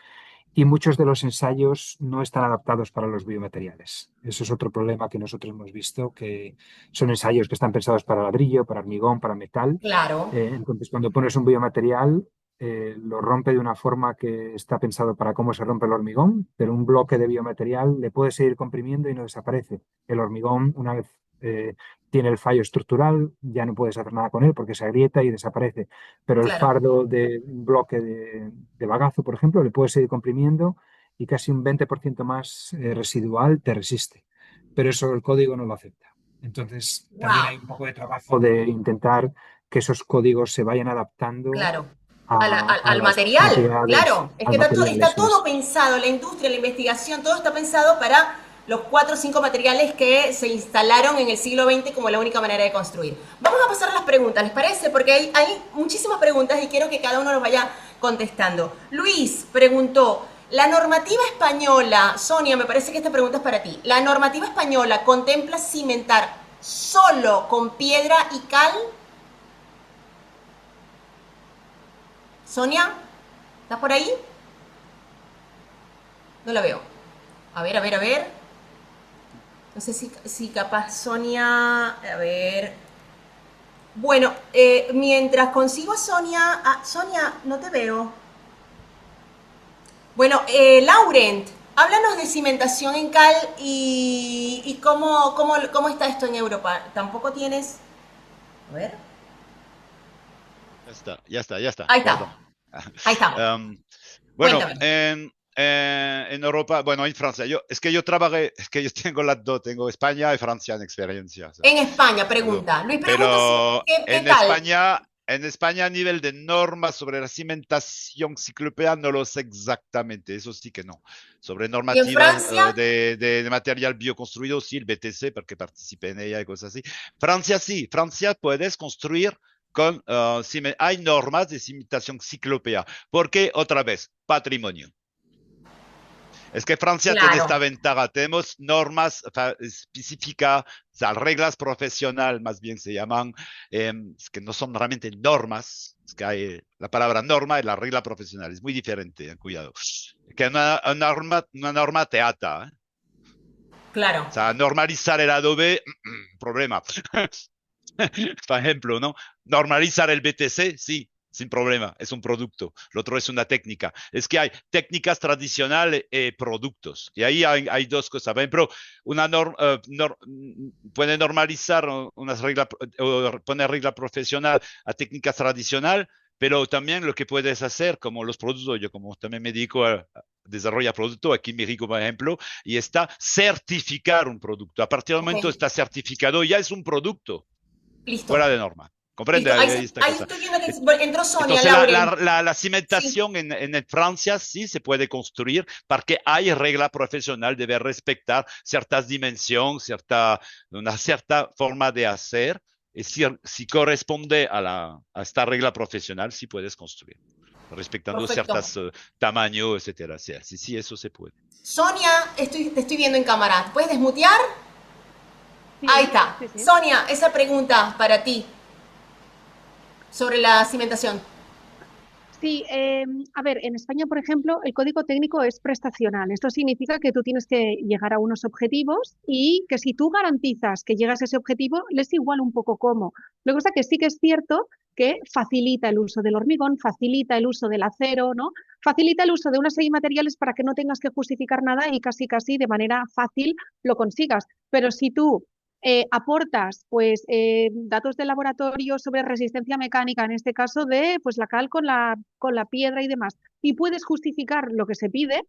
y muchos de los ensayos no están adaptados para los biomateriales. Eso es otro problema que nosotros hemos visto, que son ensayos que están pensados para ladrillo, para hormigón, para metal. Claro, Entonces, cuando pones un biomaterial, lo rompe de una forma que está pensado para cómo se rompe el hormigón, pero un bloque de biomaterial le puede seguir comprimiendo y no desaparece. El hormigón, una vez tiene el fallo estructural, ya no puedes hacer nada con él porque se agrieta y desaparece. Pero el claro. fardo de un bloque de bagazo, por ejemplo, le puedes seguir comprimiendo y casi un 20% más residual te resiste. Pero eso el código no lo acepta. Entonces, también hay Wow, un poco de trabajo de intentar que esos códigos se vayan adaptando claro. a Al los material, materiales, claro. Es al que material, está eso todo es. pensado, la industria, la investigación, todo está pensado para los 4 o 5 materiales que se instalaron en el siglo XX como la única manera de construir. Vamos a pasar a las preguntas, ¿les parece? Porque hay muchísimas preguntas y quiero que cada uno los vaya contestando. Luis preguntó, la normativa española, Sonia, me parece que esta pregunta es para ti. ¿La normativa española contempla cimentar solo con piedra y cal? Sonia, ¿estás por ahí? No la veo. A ver, a ver, a ver. No sé si capaz Sonia... A ver. Bueno, mientras consigo a Sonia... Ah, Sonia, no te veo. Bueno, Laurent, háblanos de cimentación en cal y cómo está esto en Europa. ¿Tampoco tienes...? A ver. Ya está, ya está, ya está, Ahí está. perdón. Ahí estamos. Em, bueno, Cuéntame. en Europa, bueno, en Francia, es que yo trabajé, es que yo tengo las dos, tengo España y Francia en experiencia, o sea, En España, pero, pregunta. Luis pregunta si, pero ¿qué tal? En España a nivel de normas sobre la cimentación ciclopea no lo sé exactamente, eso sí que no. Sobre ¿Y en normativas Francia? de material bioconstruido, sí, el BTC, porque participé en ella y cosas así. Francia sí, Francia puedes construir con, hay normas de cimentación ciclopea, porque otra vez, patrimonio. Es que Francia tiene Claro, esta ventaja. Tenemos normas específicas, o sea, reglas profesionales, más bien se llaman, es que no son realmente normas. Es que hay la palabra norma y la regla profesional. Es muy diferente, cuidado. Que una norma te ata. claro. O sea, normalizar el adobe, problema. Por ejemplo, ¿no? Normalizar el BTC, sí, sin problema, es un producto. Lo otro es una técnica. Es que hay técnicas tradicionales y productos. Y ahí hay dos cosas. Por ejemplo, puede normalizar unas reglas o poner regla profesional a técnicas tradicionales, pero también lo que puedes hacer, como los productos, yo como también me dedico a desarrollar productos, aquí en México, por ejemplo, y está certificar un producto. A partir del Ok, momento está certificado, ya es un producto listo. fuera de norma. ¿Comprende? Listo, Esta ahí cosa. estoy viendo que entró Sonia, Entonces, Lauren. la Sí, cimentación en Francia sí se puede construir porque hay regla profesional, debe respetar ciertas dimensiones, una cierta forma de hacer. Y si corresponde a esta regla profesional, sí puedes construir, respetando perfecto. ciertos tamaños, etcétera. Sí, sí, sí, eso se puede. Sonia, te estoy viendo en cámara. ¿Puedes desmutear? Ahí Sí, está. sí, sí. Sonia, esa pregunta para ti sobre la cimentación. Sí, a ver, en España, por ejemplo, el código técnico es prestacional. Esto significa que tú tienes que llegar a unos objetivos y que si tú garantizas que llegas a ese objetivo, les igual un poco cómo. Lo que pasa que sí que es cierto que facilita el uso del hormigón, facilita el uso del acero, ¿no? Facilita el uso de una serie de materiales para que no tengas que justificar nada y casi de manera fácil lo consigas. Pero si tú aportas pues datos de laboratorio sobre resistencia mecánica, en este caso de pues la cal con la piedra y demás, y puedes justificar lo que se pide,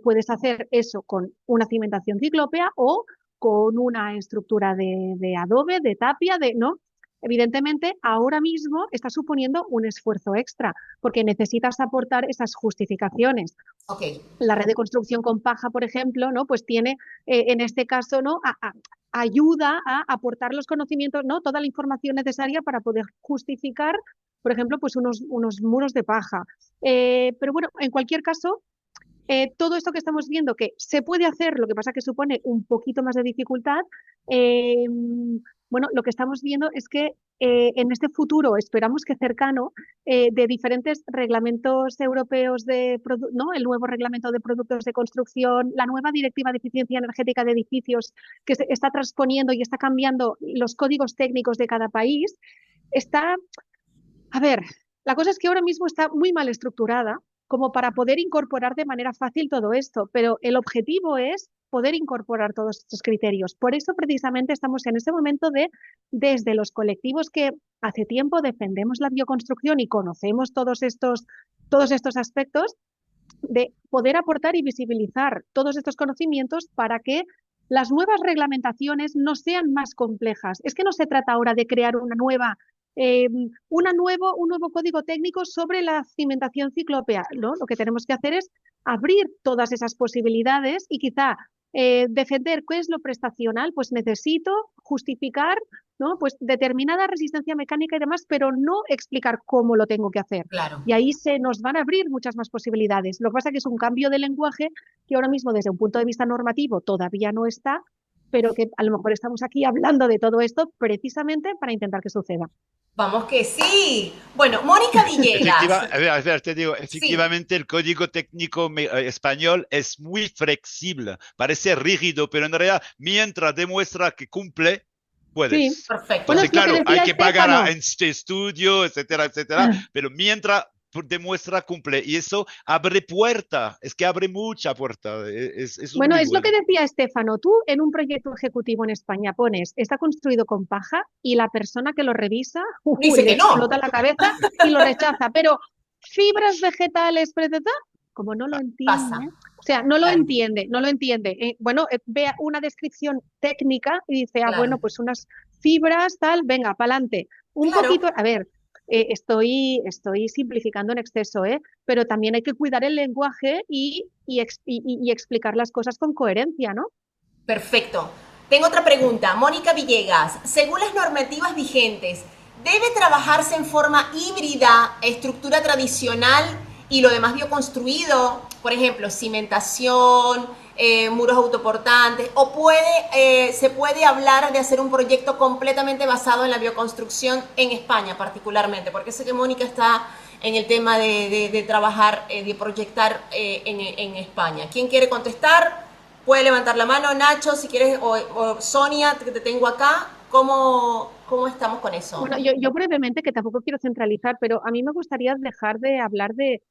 puedes hacer eso con una cimentación ciclópea o con una estructura de adobe, de tapia, ¿no? Evidentemente, ahora mismo está suponiendo un esfuerzo extra, porque necesitas aportar esas justificaciones. Ok. La red de construcción con paja, por ejemplo, ¿no? Pues tiene, en este caso, ¿no? Ayuda a aportar los conocimientos, ¿no? Toda la información necesaria para poder justificar, por ejemplo, pues unos muros de paja. Pero bueno, en cualquier caso, todo esto que estamos viendo que se puede hacer, lo que pasa que supone un poquito más de dificultad, eh, bueno, lo que estamos viendo es que en este futuro, esperamos que cercano, de diferentes reglamentos europeos ¿no? El nuevo reglamento de productos de construcción, la nueva directiva de eficiencia energética de edificios que se está transponiendo y está cambiando los códigos técnicos de cada país, está a ver, la cosa es que ahora mismo está muy mal estructurada como para poder incorporar de manera fácil todo esto, pero el objetivo es poder incorporar todos estos criterios. Por eso precisamente estamos en ese momento desde los colectivos que hace tiempo defendemos la bioconstrucción y conocemos todos estos aspectos, de poder aportar y visibilizar todos estos conocimientos para que las nuevas reglamentaciones no sean más complejas. Es que no se trata ahora de crear un nuevo código técnico sobre la cimentación ciclópea, ¿no? Lo que tenemos que hacer es abrir todas esas posibilidades y quizá defender qué es lo prestacional, pues necesito justificar, ¿no? Pues determinada resistencia mecánica y demás, pero no explicar cómo lo tengo que hacer. Claro. Y ahí se nos van a abrir muchas más posibilidades. Lo que pasa es que es un cambio de lenguaje que ahora mismo desde un punto de vista normativo todavía no está, pero que a lo mejor estamos aquí hablando de todo esto precisamente para intentar que suceda. Vamos que sí. Bueno, Mónica Villegas. A ver, te digo, Sí, efectivamente el código técnico español es muy flexible, parece rígido, pero en realidad mientras demuestra que cumple, Sí. puedes. perfecto. Bueno, Entonces, es lo que claro, hay decía que pagar a Estefano. este estudio, etcétera, etcétera, pero mientras demuestra cumple y eso abre puerta, es que abre mucha puerta, es Bueno, muy es lo que bueno. decía Estefano. Tú en un proyecto ejecutivo en España pones, está construido con paja y la persona que lo revisa Dice le que no. explota la cabeza y lo rechaza. Pero fibras vegetales, como no lo entiende, Pasa. o sea, no lo Claro, entiende, no lo entiende. Bueno, vea una descripción técnica y dice, ah, claro, bueno, pues unas fibras, tal, venga, pa'lante. Un claro. poquito, a ver, estoy simplificando en exceso, ¿eh? Pero también hay que cuidar el lenguaje y explicar las cosas con coherencia, ¿no? Perfecto. Tengo otra pregunta. Mónica Villegas, según las normativas vigentes, ¿debe trabajarse en forma híbrida, estructura tradicional y lo demás bioconstruido? Por ejemplo, cimentación, muros autoportantes, o se puede hablar de hacer un proyecto completamente basado en la bioconstrucción en España particularmente, porque sé que Mónica está en el tema de trabajar, de proyectar en España. ¿Quién quiere contestar? Puede levantar la mano, Nacho, si quieres, o Sonia, que te tengo acá. ¿Cómo estamos con eso? Bueno, yo brevemente, que tampoco quiero centralizar, pero a mí me gustaría dejar de hablar de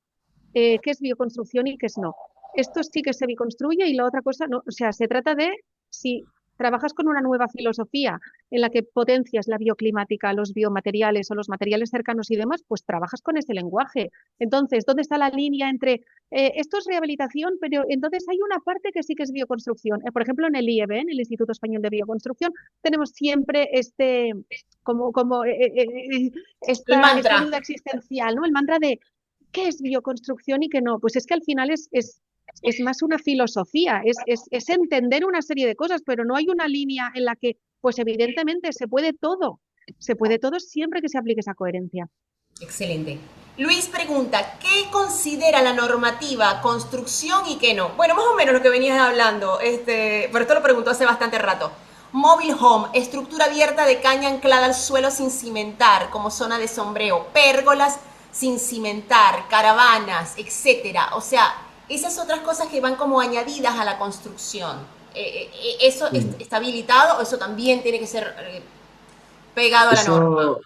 qué es bioconstrucción y qué es no. Esto sí que se bioconstruye y la otra cosa no. O sea, se trata de si trabajas con una nueva filosofía en la que potencias la bioclimática, los biomateriales o los materiales cercanos y demás, pues trabajas con ese lenguaje. Entonces, ¿dónde está la línea entre esto es rehabilitación, pero entonces hay una parte que sí que es bioconstrucción? Por ejemplo, en el IEB, en el Instituto Español de Bioconstrucción, tenemos siempre El esta mantra. duda existencial, ¿no? El mantra de qué es bioconstrucción y qué no. Pues es que al final es más una filosofía, es entender una serie de cosas, pero no hay una línea en la que, pues evidentemente, se puede todo siempre que se aplique esa coherencia. Excelente. Luis pregunta, ¿qué considera la normativa construcción y qué no? Bueno, más o menos lo que venías hablando, pero esto lo preguntó hace bastante rato. Mobile home, estructura abierta de caña anclada al suelo sin cimentar, como zona de sombreo, pérgolas sin cimentar, caravanas, etcétera. O sea, esas otras cosas que van como añadidas a la construcción. ¿Eso está habilitado o eso también tiene que ser pegado a la norma? Eso,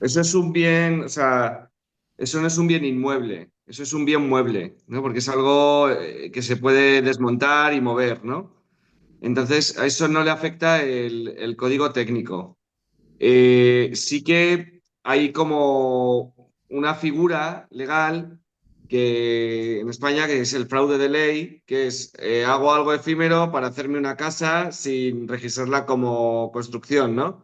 eso es un bien, o sea, eso no es un bien inmueble, eso es un bien mueble, ¿no? Porque es algo que se puede desmontar y mover, ¿no? Entonces, a eso no le afecta el código técnico. Sí que hay como una figura legal que en España que es el fraude de ley, que es hago algo efímero para hacerme una casa sin registrarla como construcción, ¿no?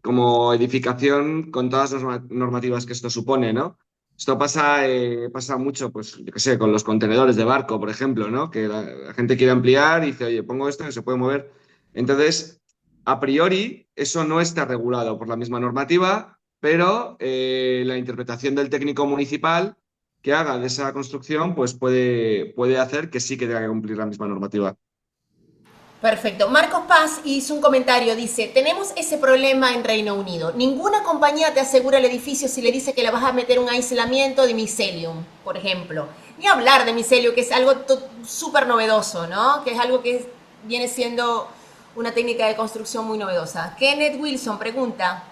Como edificación con todas las normativas que esto supone, ¿no? Esto pasa mucho, pues, yo qué sé, con los contenedores de barco, por ejemplo, ¿no? Que la gente quiere ampliar y dice, oye, pongo esto que se puede mover. Entonces, a priori, eso no está regulado por la misma normativa, pero la interpretación del técnico municipal que haga de esa construcción, pues puede hacer que sí que tenga que cumplir la misma normativa. Perfecto. Marcos Paz hizo un comentario, dice, tenemos ese problema en Reino Unido. Ninguna compañía te asegura el edificio si le dice que le vas a meter un aislamiento de Mycelium, por ejemplo. Ni hablar de Mycelium, que es algo súper novedoso, ¿no? Que es algo que viene siendo una técnica de construcción muy novedosa. Kenneth Wilson pregunta,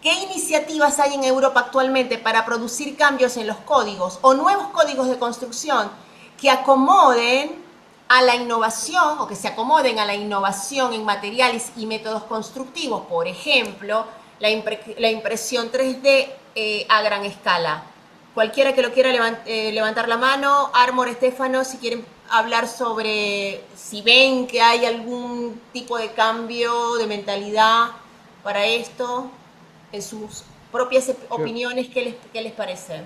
¿qué iniciativas hay en Europa actualmente para producir cambios en los códigos o nuevos códigos de construcción que acomoden a la innovación o que se acomoden a la innovación en materiales y métodos constructivos? Por ejemplo, la impresión 3D a gran escala. Cualquiera que lo quiera levantar la mano, Armor, Estefano, si quieren hablar sobre si ven que hay algún tipo de cambio de mentalidad para esto, en sus propias Yo, opiniones, qué les parece?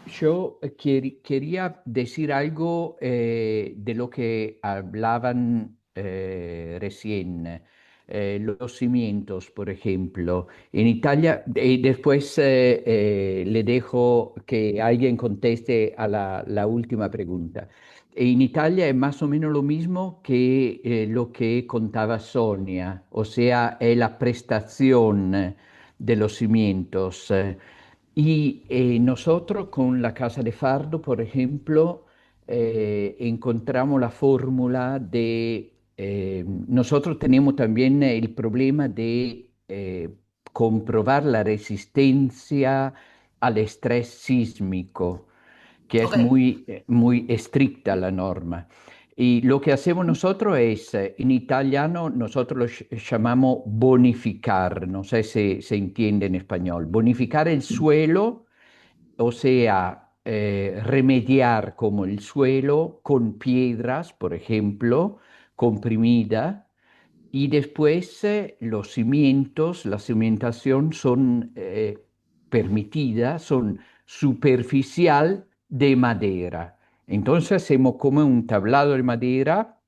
yo quería decir algo de lo que hablaban recién, los cimientos, por ejemplo. En Italia, y después le dejo que alguien conteste a la última pregunta. En Italia es más o menos lo mismo que lo que contaba Sonia, o sea, es la prestación de los cimientos. Y nosotros con la Casa de Fardo, por ejemplo, encontramos la fórmula de... nosotros tenemos también el problema de comprobar la resistencia al estrés sísmico, que Ok, es muy estricta la norma. Y lo que hacemos nosotros es, en italiano, nosotros lo llamamos bonificar, no sé si se entiende en español, bonificar el suelo, o sea, remediar como el suelo con piedras, por ejemplo, comprimida, y después los cimientos, la cimentación son permitidas, son superficial de madera. Entonces hacemos como un tablado de madera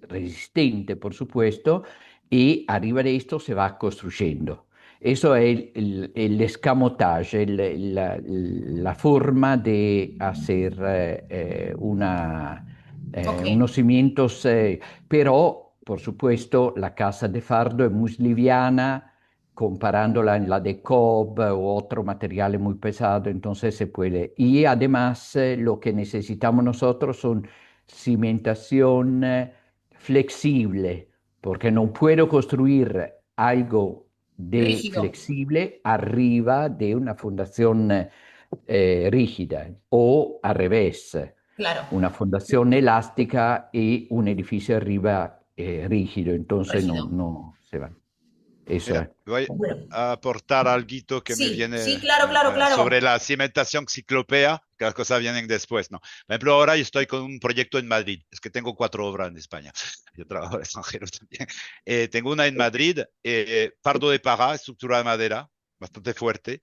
resistente, por supuesto, y arriba de esto se va construyendo. Eso es el escamotage, la forma de hacer ok, unos cimientos, pero por supuesto la casa de Fardo es muy liviana comparándola en la de Cobb u otro material muy pesado, entonces se puede. Y además lo que necesitamos nosotros son cimentación flexible, porque no puedo construir algo de rígido, flexible arriba de una fundación rígida o al revés, claro. una fundación elástica y un edificio arriba rígido, entonces Rígido. no se van. Eso Mira, es. voy Bueno, a aportar algo que me sí, sí, viene claro, claro, sobre claro. la cimentación ciclopea, que las cosas vienen después, ¿no? Por ejemplo, ahora yo estoy con un proyecto en Madrid, es que tengo 4 obras en España, yo trabajo en extranjero también. Tengo una en Madrid, fardo de paja, estructura de madera, bastante fuerte,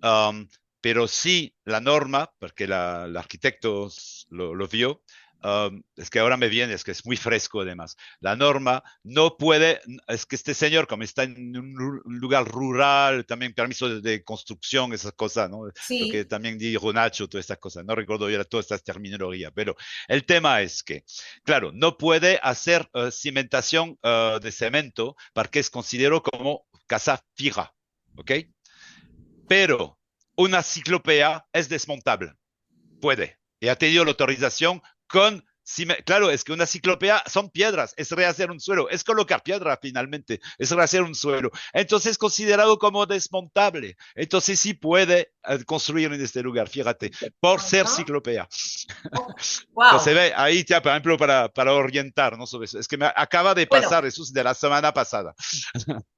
um, pero sí la norma, porque el arquitecto lo vio, es que ahora me viene, es que es muy fresco además. La norma no puede, es que este señor, como está en un lugar rural, también permiso de construcción, esas cosas, ¿no? Lo que Sí, también dijo Nacho, todas estas cosas, no recuerdo ya todas estas terminologías, pero el tema es que, claro, no puede hacer cimentación de cemento porque es considerado como casa fija, ¿ok? Pero una ciclopea es desmontable, puede. Y ha tenido la autorización con... Claro, es que una ciclopea son piedras, es rehacer un suelo, es colocar piedra finalmente, es rehacer un suelo. Entonces es considerado como desmontable. Entonces sí puede construir en este lugar, fíjate, por ser ajá. ciclopea. Oh, Entonces wow. ve, ahí ya, por ejemplo, para orientar, ¿no? Sobre eso. Es que me acaba de Bueno, pasar, eso es de la semana pasada.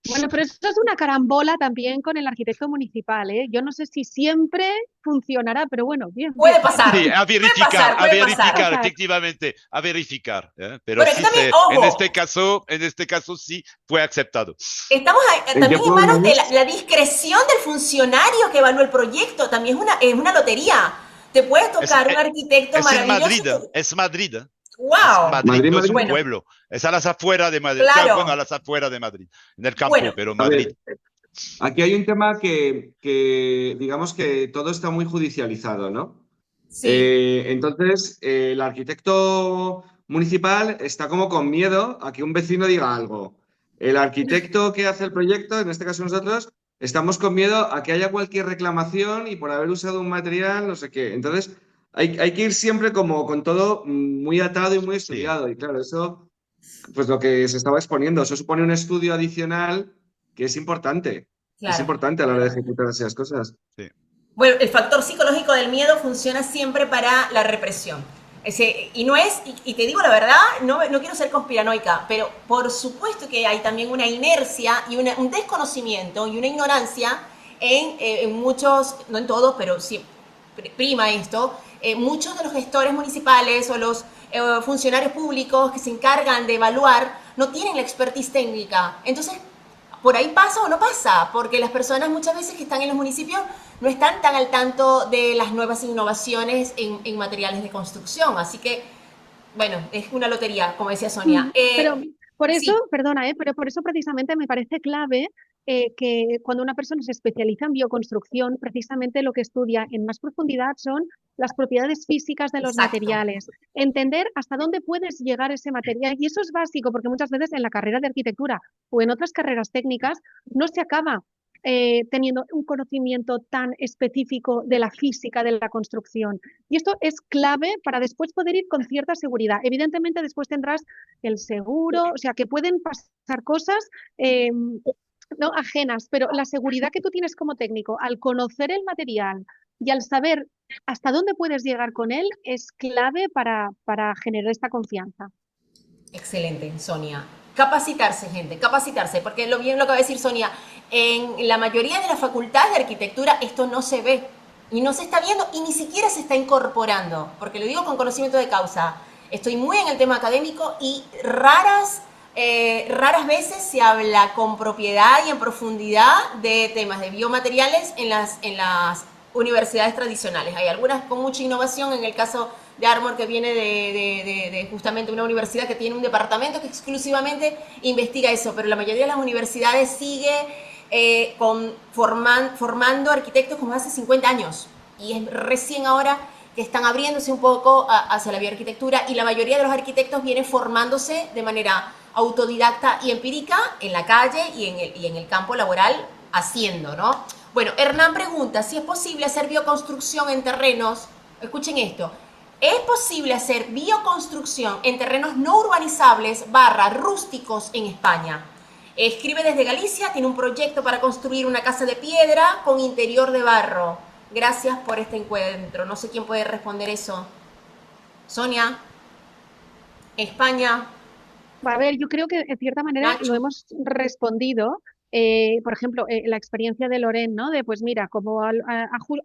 Bueno, pero esto es una carambola también con el arquitecto municipal, ¿eh? Yo no sé si siempre funcionará, pero bueno, bien, bien. puede pasar, Sí, puede pasar, puede Va a pasar. pasar. efectivamente, a verificar, ¿eh? Pero Bueno, aquí sí también, ojo, en este caso sí fue aceptado. estamos ¿En qué también en pueblo manos de es? la discreción del funcionario que evalúa el proyecto. También es una lotería. Te puede Es, tocar un arquitecto es en maravilloso. Madrid, es Madrid, es Wow. Madrid, Madrid, no es un Madrid. Bueno, pueblo, es a las afueras de Madrid. Claro, bueno, a claro. las afueras de Madrid, en el Bueno, campo, pero A Madrid. ver, aquí hay un tema que digamos que todo está muy judicializado, ¿no? sí. Entonces, el arquitecto municipal está como con miedo a que un vecino diga algo. El arquitecto que hace el proyecto, en este caso nosotros, estamos con miedo a que haya cualquier reclamación y por haber usado un material, no sé qué. Entonces, hay que ir siempre como con todo muy atado y muy Sí, estudiado. Y claro, eso, pues lo que se estaba exponiendo, eso supone un estudio adicional que es importante. Es Claro, importante a la hora de claro. ejecutar esas cosas. sí, Bueno, el factor psicológico del miedo funciona siempre para la represión. Y no es, y te digo la verdad, no quiero ser conspiranoica, pero por supuesto que hay también una inercia y un desconocimiento y una ignorancia en muchos, no en todos, pero sí prima esto, muchos de los gestores municipales o los funcionarios públicos que se encargan de evaluar no tienen la expertise técnica. Entonces, por ahí pasa o no pasa, porque las personas muchas veces que están en los municipios no están tan al tanto de las nuevas innovaciones en materiales de construcción. Así que, bueno, es una lotería, como decía Sonia. Pero por eso, Sí, perdona, pero por eso precisamente me parece clave que cuando una persona se especializa en bioconstrucción, precisamente lo que estudia en más profundidad son las propiedades físicas de los exacto. materiales, entender hasta dónde puedes llegar ese material. Y eso es básico, porque muchas veces en la carrera de arquitectura o en otras carreras técnicas no se acaba teniendo un conocimiento tan específico de la física de la construcción. Y esto es clave para después poder ir con cierta seguridad. Evidentemente, después tendrás el seguro, o sea, que pueden pasar cosas no ajenas, pero la seguridad que tú tienes como técnico al conocer el material y al saber hasta dónde puedes llegar con él es clave para generar esta confianza. Excelente, Sonia. Capacitarse, gente, capacitarse, porque lo bien lo que va a decir Sonia, en la mayoría de las facultades de arquitectura esto no se ve y no se está viendo y ni siquiera se está incorporando, porque lo digo con conocimiento de causa. Estoy muy en el tema académico y raras veces se habla con propiedad y en profundidad de temas de biomateriales en las universidades tradicionales. Hay algunas con mucha innovación, en el caso de Armor, que viene de justamente una universidad que tiene un departamento que exclusivamente investiga eso, pero la mayoría de las universidades sigue formando arquitectos como hace 50 años. Y es recién ahora que están abriéndose un poco hacia la bioarquitectura y la mayoría de los arquitectos vienen formándose de manera autodidacta y empírica en la calle y en el campo laboral haciendo, ¿no? Bueno, Hernán pregunta si es posible hacer bioconstrucción en terrenos, escuchen esto, ¿es posible hacer bioconstrucción en terrenos no urbanizables rústicos en España? Escribe desde Galicia, tiene un proyecto para construir una casa de piedra con interior de barro. Gracias por este encuentro. No sé quién puede responder eso. Sonia, España. A ver, yo creo que en cierta manera Nacho. lo hemos respondido. Por ejemplo, la experiencia de Loren, ¿no? De pues mira, como ha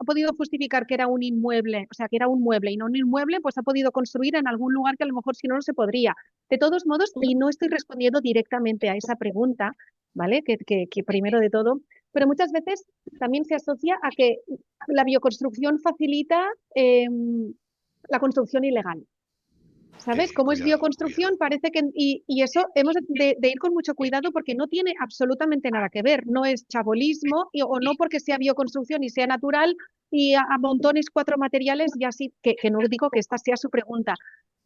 podido justificar que era un inmueble, o sea, que era un mueble y no un inmueble, pues ha podido construir en algún lugar que a lo mejor si no, no se podría. De todos modos, y no estoy respondiendo directamente a esa pregunta, ¿vale? Que primero de todo, pero muchas veces también se asocia a que la bioconstrucción facilita la construcción ilegal. ¿Sabes? Como es Cuidado, bioconstrucción, cuidado. parece que, y eso hemos de ir con mucho cuidado porque no tiene absolutamente nada que ver, no es chabolismo o no porque sea bioconstrucción y sea natural y a montones cuatro materiales y así, que no digo que esta sea su pregunta,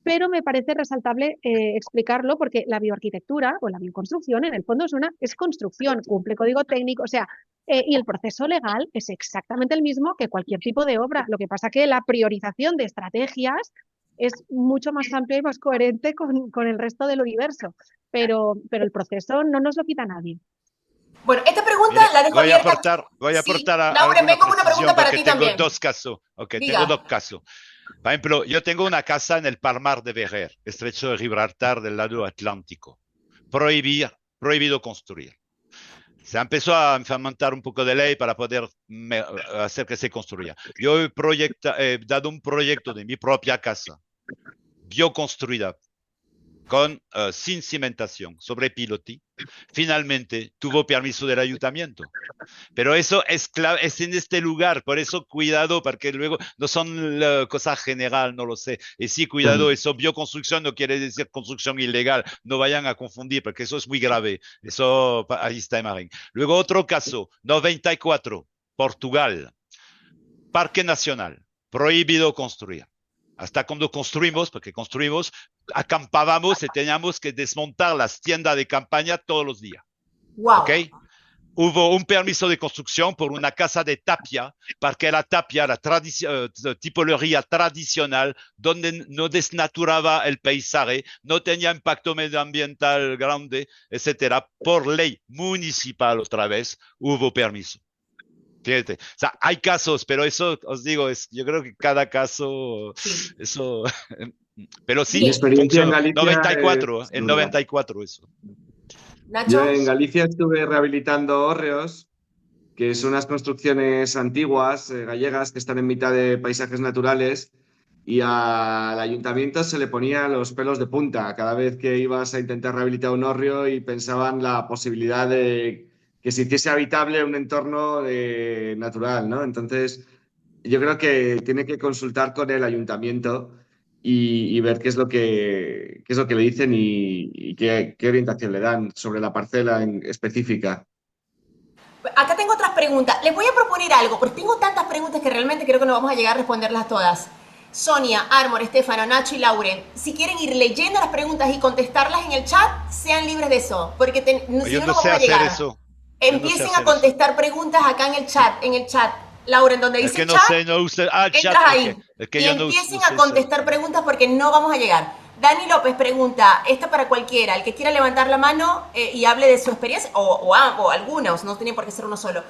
pero me parece resaltable explicarlo porque la bioarquitectura o la bioconstrucción en el fondo es construcción, cumple código técnico, o sea, y el proceso legal es exactamente el mismo que cualquier tipo de obra. Lo que pasa que la priorización de estrategias es mucho más amplia y más coherente con el resto del universo, pero el proceso no nos lo quita nadie. Bueno, esta pregunta Mire, la dejo abierta. voy a Sí, aportar Lauren, alguna vengo con una precisión pregunta para porque ti tengo también. dos casos. Ok, tengo Diga. dos casos. Por ejemplo, yo tengo una casa en el Palmar de Vejer, estrecho de Gibraltar del lado Atlántico. Prohibido construir. Se empezó a implementar un poco de ley para poder hacer que se construya. Yo he dado un proyecto de mi propia casa, bioconstruida, sin cimentación, sobre pilotis. Finalmente tuvo permiso del ayuntamiento. Pero eso es clave, es en este lugar, por eso cuidado, porque luego no son cosas general, no lo sé. Y sí, cuidado, eso bioconstrucción no quiere decir construcción ilegal, no vayan a confundir, porque eso es muy grave. Eso, ahí está Marín. Luego otro caso, 94, Portugal, Parque Nacional, prohibido construir. Hasta cuando construimos, porque construimos, acampábamos y teníamos que desmontar las tiendas de campaña todos los días. Wow. ¿Ok? Hubo un permiso de construcción por una casa de tapia, porque la tapia, la tipología tradicional, donde no desnaturaba el paisaje, no tenía impacto medioambiental grande, etcétera. Por ley municipal, otra vez, hubo permiso. Fíjate. O sea, hay casos, pero eso os digo, yo creo que cada caso, Sí. eso, pero Mi sí, Bien. experiencia en funcionó. Galicia 94, es en nula. 94 eso. Yo Nacho. en Galicia estuve rehabilitando hórreos, que son unas construcciones antiguas, gallegas, que están en mitad de paisajes naturales, y al ayuntamiento se le ponía los pelos de punta cada vez que ibas a intentar rehabilitar un hórreo y pensaban la posibilidad de que se hiciese habitable un entorno natural, ¿no? Entonces, yo creo que tiene que consultar con el ayuntamiento y ver qué es lo que le dicen y qué orientación le dan sobre la parcela específica. Acá tengo otras preguntas. Les voy a proponer algo, porque tengo tantas preguntas que realmente creo que no vamos a llegar a responderlas todas. Sonia, Armor, Estefano, Nacho y Lauren, si quieren ir leyendo las preguntas y contestarlas en el chat, sean libres de eso, porque si Yo no, no no sé vamos a hacer llegar. eso. Yo no sé Empiecen a hacer eso. contestar preguntas acá en el chat. Lauren, donde Es dice que no chat, sé, no usted. Ah, el chat, entras ok. ahí Es que y yo no empiecen a sé eso. contestar preguntas porque no vamos a llegar. Dani López pregunta, esta para cualquiera, el que quiera levantar la mano y hable de su experiencia, o algunos, no tiene por qué ser uno solo.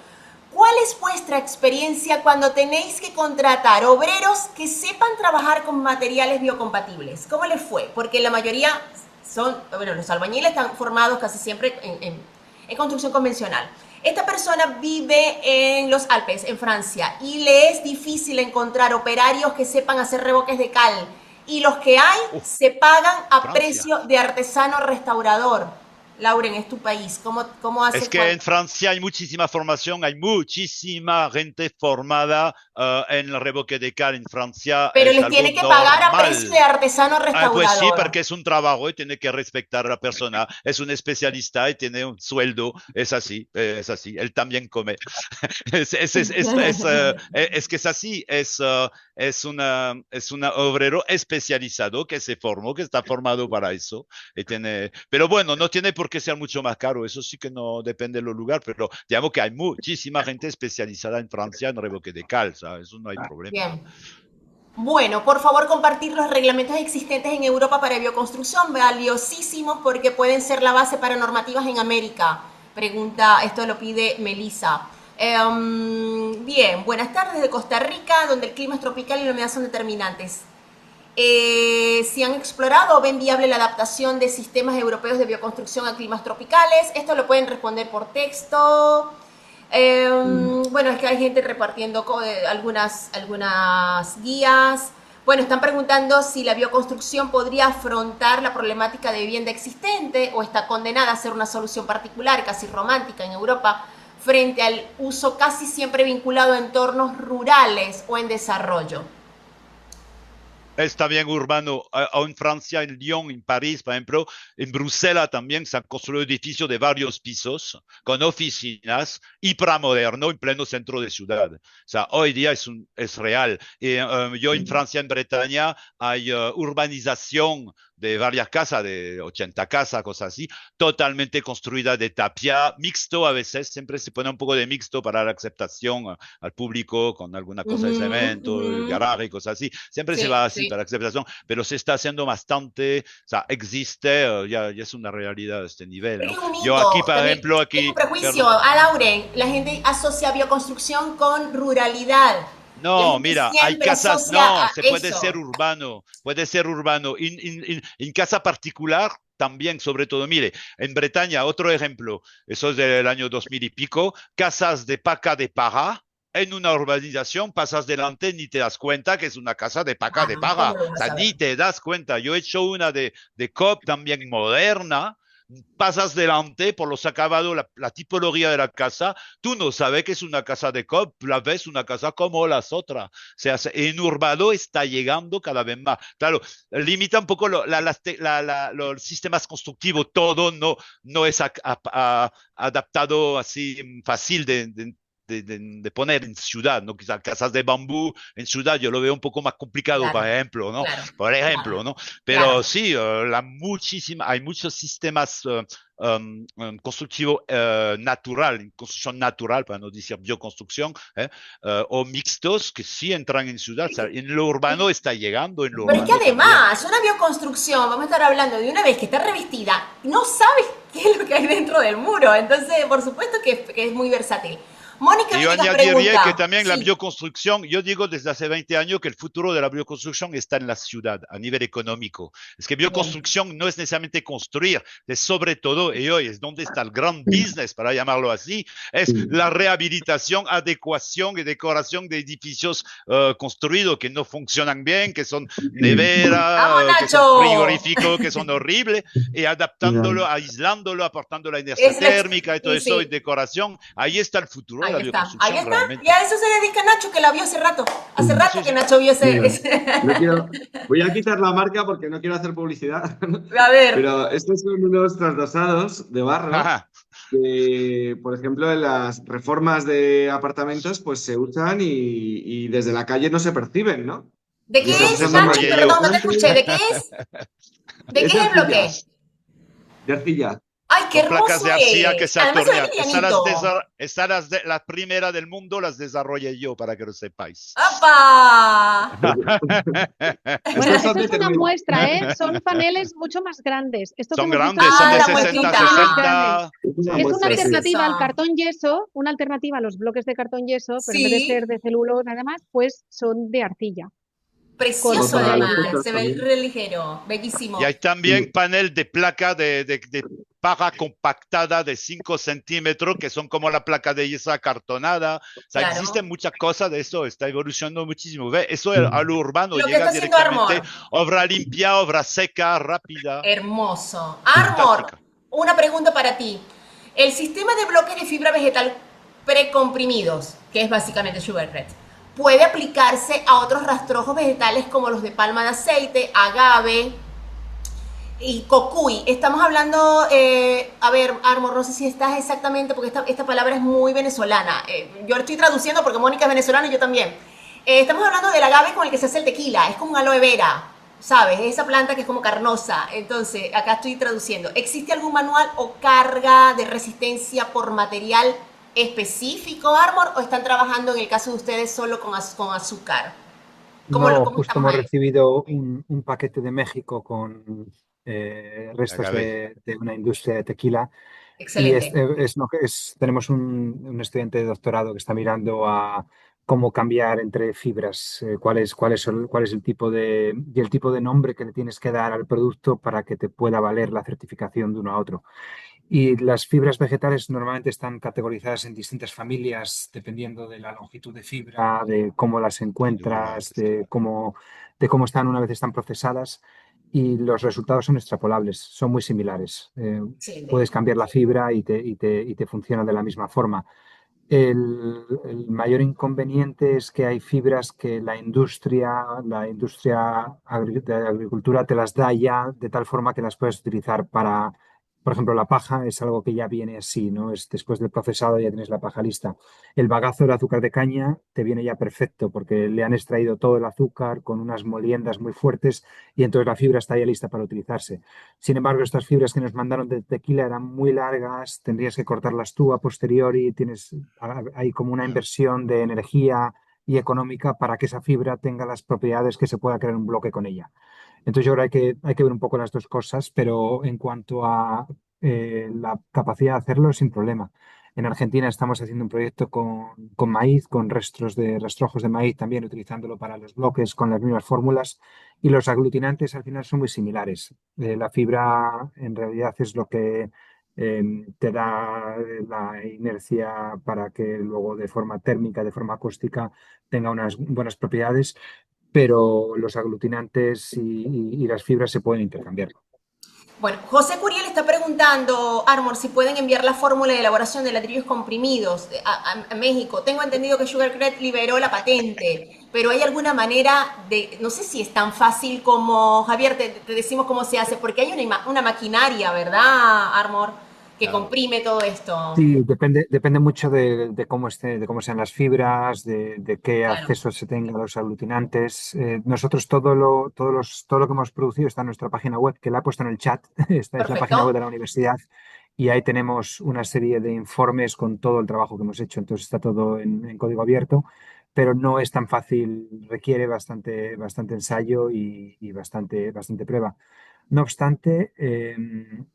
¿Cuál es vuestra experiencia cuando tenéis que contratar obreros que sepan trabajar con materiales biocompatibles? ¿Cómo les fue? Porque la mayoría los albañiles están formados casi siempre en construcción convencional. Esta persona vive en los Alpes, en Francia, y le es difícil encontrar operarios que sepan hacer revoques de cal. Y los que hay se pagan a Francia. precio de artesano restaurador. Lauren, es tu país. ¿Cómo haces? Es que en Francia hay muchísima formación, hay muchísima gente formada en el revoque de cal en Francia. Pero es les algo tiene que pagar a normal. precio de artesano Pues sí, restaurador. porque es un trabajo y tiene que respetar a la persona. Es un especialista y tiene un sueldo. Es así, es así. Él también come. Es que es así. Es un obrero especializado que se formó, que está formado para eso. Pero bueno, no tiene por qué ser mucho más caro. Eso sí que no depende del lugar, pero digamos que hay muchísima gente especializada en Francia en revoque de cal. ¿Sabes? Eso no hay problema. Bien. Bueno, por favor compartir los reglamentos existentes en Europa para bioconstrucción, valiosísimos porque pueden ser la base para normativas en América. Esto lo pide Melissa. Bien, buenas tardes de Costa Rica, donde el clima es tropical y la humedad son determinantes. Si han explorado o ven viable la adaptación de sistemas europeos de bioconstrucción a climas tropicales. Esto lo pueden responder por texto. Bueno, es que hay gente repartiendo algunas guías. Bueno, están preguntando si la bioconstrucción podría afrontar la problemática de vivienda existente o está condenada a ser una solución particular, casi romántica en Europa, frente al uso casi siempre vinculado a entornos rurales o en desarrollo. Está bien urbano. En Francia, en Lyon, en París, por ejemplo, en Bruselas también se han construido edificios de varios pisos con oficinas hipermoderno en pleno centro de ciudad. O sea, hoy día es real. Yo en Francia, en Bretaña, hay urbanización de varias casas, de 80 casas, cosas así, totalmente construida de tapia, mixto a veces, siempre se pone un poco de mixto para la aceptación al público con alguna cosa de cemento, el garaje, cosas así. Siempre se Sí, va así sí. para la aceptación, pero se está haciendo bastante, o sea, existe, ya es una realidad de este nivel, Pero ¿no? es un Yo aquí, mito, por también ejemplo, es un aquí, prejuicio. perdón, A Lauren, la gente asocia bioconstrucción con ruralidad. La no, gente mira, hay siempre casas, asocia no, a se puede ser eso. urbano, puede ser urbano. En casa particular también, sobre todo, mire, en Bretaña, otro ejemplo, eso es del año 2000 y pico, casas de paca de paja. En una urbanización pasas delante ni te das cuenta que es una casa de paca de Ah, paja. ¿cómo O lo vas sea, a ver? ni te das cuenta. Yo he hecho una de COP también moderna. Pasas delante por los acabados, la tipología de la casa, tú no sabes que es una casa de COP, la ves una casa como las otras. O sea, en urbano está llegando cada vez más. Claro, limita un poco los sistemas constructivos, todo no es adaptado así fácil de poner en ciudad, ¿no? Quizás casas de bambú en ciudad yo lo veo un poco más complicado, por Claro, ejemplo, ¿no? claro, Por ejemplo, claro, ¿no? claro. Pero sí, hay muchos sistemas constructivos natural, en construcción natural, para no decir bioconstrucción, o mixtos que sí entran en ciudad. O sea, en lo urbano está llegando, en lo Pero es que urbano también. además, una bioconstrucción, vamos a estar hablando de una vez que está revestida, no sabes qué es lo que hay dentro del muro. Entonces, por supuesto que es muy versátil. Mónica Y yo Villegas añadiría que pregunta, también la sí, bioconstrucción, yo digo desde hace 20 años que el futuro de la bioconstrucción está en la ciudad, a nivel económico. Es que bien. bioconstrucción no es necesariamente construir, es sobre todo, y hoy es donde está el gran business, para llamarlo así, es la rehabilitación, adecuación y decoración de edificios construidos que no funcionan bien, que son ¡Vamos, nevera, que son Nacho! frigoríficos, que son horribles, y adaptándolo, aislándolo, aportando la energía Es la térmica y todo sí, eso, y sí. decoración. Ahí está el futuro de la Ahí está, ahí bioconstrucción está. Y realmente. a eso se dedica Nacho, que la vio hace rato. Hace rato Sí, que sí. Nacho vio ese... Mira, ese- no quiero, voy a quitar la marca porque no quiero hacer publicidad, A ver, pero estos son unos trasdosados de barro que, por ejemplo, en las reformas de apartamentos, pues se usan y desde la calle no se perciben, ¿no? ¿de Y qué se Los usan es, Nacho? desarrollé yo. Perdón, no te bastante. escuché. ¿De qué es? ¿De qué Es es de el arcilla, bloque? de arcilla. ¡Ay, qué Son placas hermoso de arcilla que es! se Además se ve atornillan. livianito. La primera del mundo las desarrollé yo, para que lo sepáis. ¡Apa! Bueno, Estos son esto de es una termi- muestra, ¿eh? Son paneles mucho más grandes. Esto que Son hemos visto grandes, son Ah, de la anteriormente son 60 a muestrita. paneles grandes. 60. es una Es una muestra, sí. alternativa al Precioso. cartón yeso, una alternativa a los bloques de cartón yeso, pero en vez de ser Sí, de celulosa nada más, pues son de arcilla, Como precioso para las además. fotos Se ve también. re ligero. Y Bellísimo. hay también Sí. panel de placa de paja compactada de 5 centímetros, que son como la placa de yeso acartonada. O sea, existen Claro. muchas cosas de eso, está evolucionando muchísimo. ¿Ve? Eso a lo urbano Lo que llega está haciendo directamente, Armor. obra limpia, obra seca, rápida, Hermoso. Armor, fantástica. una pregunta para ti. El sistema de bloques de fibra vegetal precomprimidos, que es básicamente Sugar Red, puede aplicarse a otros rastrojos vegetales como los de palma de aceite, agave y cocuy. Estamos hablando, a ver, Armor, no sé si estás exactamente, porque esta palabra es muy venezolana. Yo estoy traduciendo porque Mónica es venezolana y yo también. Estamos hablando del agave con el que se hace el tequila, es como un aloe vera, ¿sabes? Esa planta que es como carnosa. Entonces, acá estoy traduciendo. ¿Existe algún manual o carga de resistencia por material específico, Armor, o están trabajando en el caso de ustedes solo con azúcar? No, ¿Cómo justo estamos hemos ahí? recibido un paquete de México con restos Agave. de una industria de tequila y Excelente. tenemos un estudiante de doctorado que está mirando a cómo cambiar entre fibras, cuál es y el tipo de nombre que le tienes que dar al producto para que te pueda valer la certificación de uno a otro. Y las fibras vegetales normalmente están categorizadas en distintas familias dependiendo de la longitud de fibra, de cómo las Muy dura, encuentras, de cómo están una vez están procesadas. Y los resultados son extrapolables, son muy similares. Excelente. Puedes cambiar la fibra y te funciona de la misma forma. El mayor inconveniente es que hay fibras que la industria de agricultura te las da ya de tal forma que las puedes utilizar para, por ejemplo, la paja es algo que ya viene así, ¿no? Es después del procesado ya tienes la paja lista. El bagazo del azúcar de caña te viene ya perfecto porque le han extraído todo el azúcar con unas moliendas muy fuertes y entonces la fibra está ya lista para utilizarse. Sin embargo, estas fibras que nos mandaron de tequila eran muy largas, tendrías que cortarlas tú a posteriori, hay como una claro. inversión de energía y económica para que esa fibra tenga las propiedades que se pueda crear un bloque con ella. Entonces yo creo que hay que ver un poco las dos cosas, pero en cuanto a la capacidad de hacerlo, sin problema. En Argentina estamos haciendo un proyecto con maíz, con rastrojos de maíz, también utilizándolo para los bloques con las mismas fórmulas. Y los aglutinantes al final son muy similares. La fibra en realidad es lo que te da la inercia para que luego de forma térmica, de forma acústica, tenga unas buenas propiedades, pero los aglutinantes y las fibras se pueden intercambiar. Bueno, José Curiel está preguntando, Armor, si pueden enviar la fórmula de elaboración de ladrillos comprimidos a México. Tengo entendido que Sugarcred liberó la patente, pero ¿hay alguna manera de, no sé si es tan fácil como, Javier, te decimos cómo se hace, porque hay una maquinaria, ¿verdad, Armor, que Claro. comprime todo esto? Sí, depende mucho de cómo de cómo sean las fibras, de qué Claro, acceso se tenga a los aglutinantes. Nosotros todo lo que hemos producido está en nuestra página web, que la he puesto en el chat. Esta es la página web perfecto. de la universidad y ahí tenemos una serie de informes con todo el trabajo que hemos hecho. Entonces está todo en código abierto, pero no es tan fácil, requiere bastante ensayo y bastante prueba. No obstante,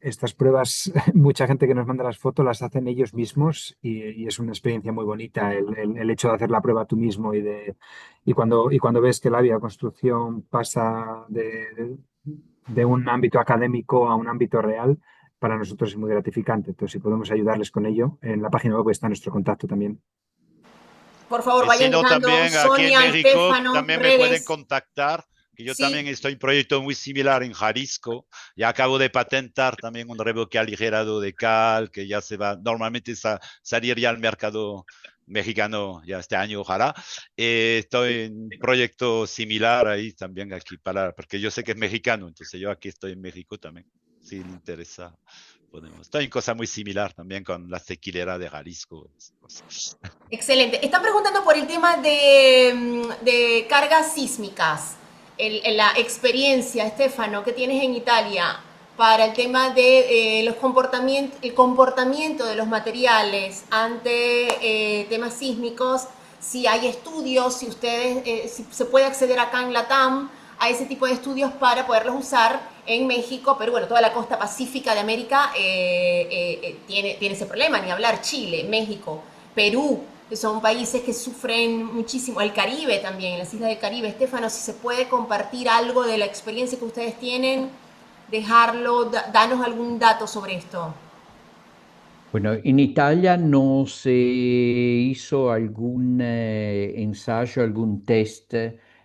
estas pruebas, mucha gente que nos manda las fotos las hacen ellos mismos y es una experiencia muy bonita el hecho de hacer la prueba tú mismo y cuando ves que la bioconstrucción pasa de un ámbito académico a un ámbito real, para nosotros es muy gratificante. Entonces, si podemos ayudarles con ello, en la página web está nuestro contacto también. Por favor, Y si vayan no, dejando también aquí en Sonia, México Estefano, también me pueden redes. contactar, que yo también Sí, estoy en un proyecto muy similar en Jalisco. Ya acabo de patentar también un revoque aligerado de cal, que ya se va, normalmente salir ya al mercado mexicano ya este año, ojalá. Estoy en un proyecto similar ahí también aquí porque yo sé que es mexicano, entonces yo aquí estoy en México también, si le interesa. Podemos. Estoy en cosa muy similar también con la tequilera de Jalisco. Esas cosas. excelente. Están preguntando por el tema de cargas sísmicas. La experiencia, Estefano, que tienes en Italia para el tema de el comportamiento de los materiales ante temas sísmicos, si hay estudios, si ustedes, si se puede acceder acá en Latam a ese tipo de estudios para poderlos usar en México, pero bueno, toda la costa pacífica de América tiene ese problema, ni hablar Chile, México, Perú, que son países que sufren muchísimo, el Caribe también, las islas del Caribe. Estefano, si se puede compartir algo de la experiencia que ustedes tienen, dejarlo, danos algún dato sobre esto. Bueno, en Italia no se hizo algún ensayo, algún test,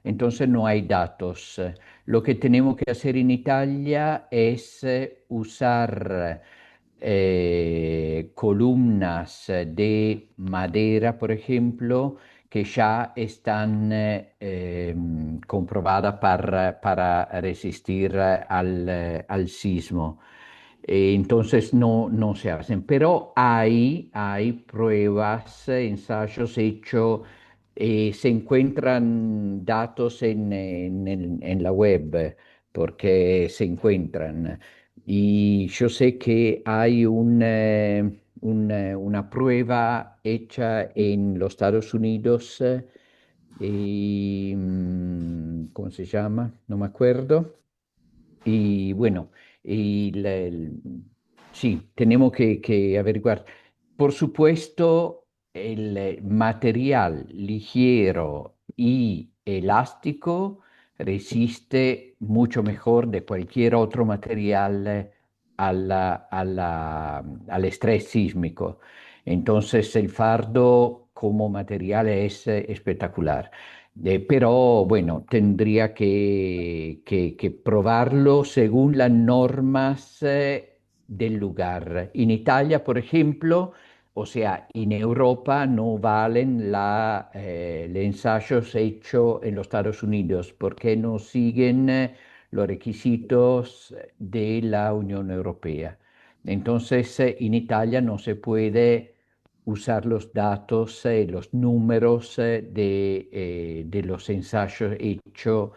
entonces no hay datos. Lo que tenemos que hacer en Italia es usar columnas de madera, por ejemplo, que ya están comprobadas para resistir al sismo. Entonces no se hacen, pero hay pruebas, ensayos hechos, se encuentran datos en la web, porque se encuentran. Y yo sé que hay una prueba hecha en los Estados Unidos, ¿cómo se llama? No me acuerdo. Y bueno, y sí, tenemos que averiguar. Por supuesto, el material ligero y elástico resiste mucho mejor de cualquier otro material al estrés sísmico. Entonces el fardo como material es espectacular. Pero bueno, tendría que probarlo según las normas del lugar. En Italia, por ejemplo, o sea, en Europa no valen los ensayos hechos en los Estados Unidos porque no siguen los requisitos de la Unión Europea. Entonces, en Italia no se puede usar los datos, los números de los ensayos hechos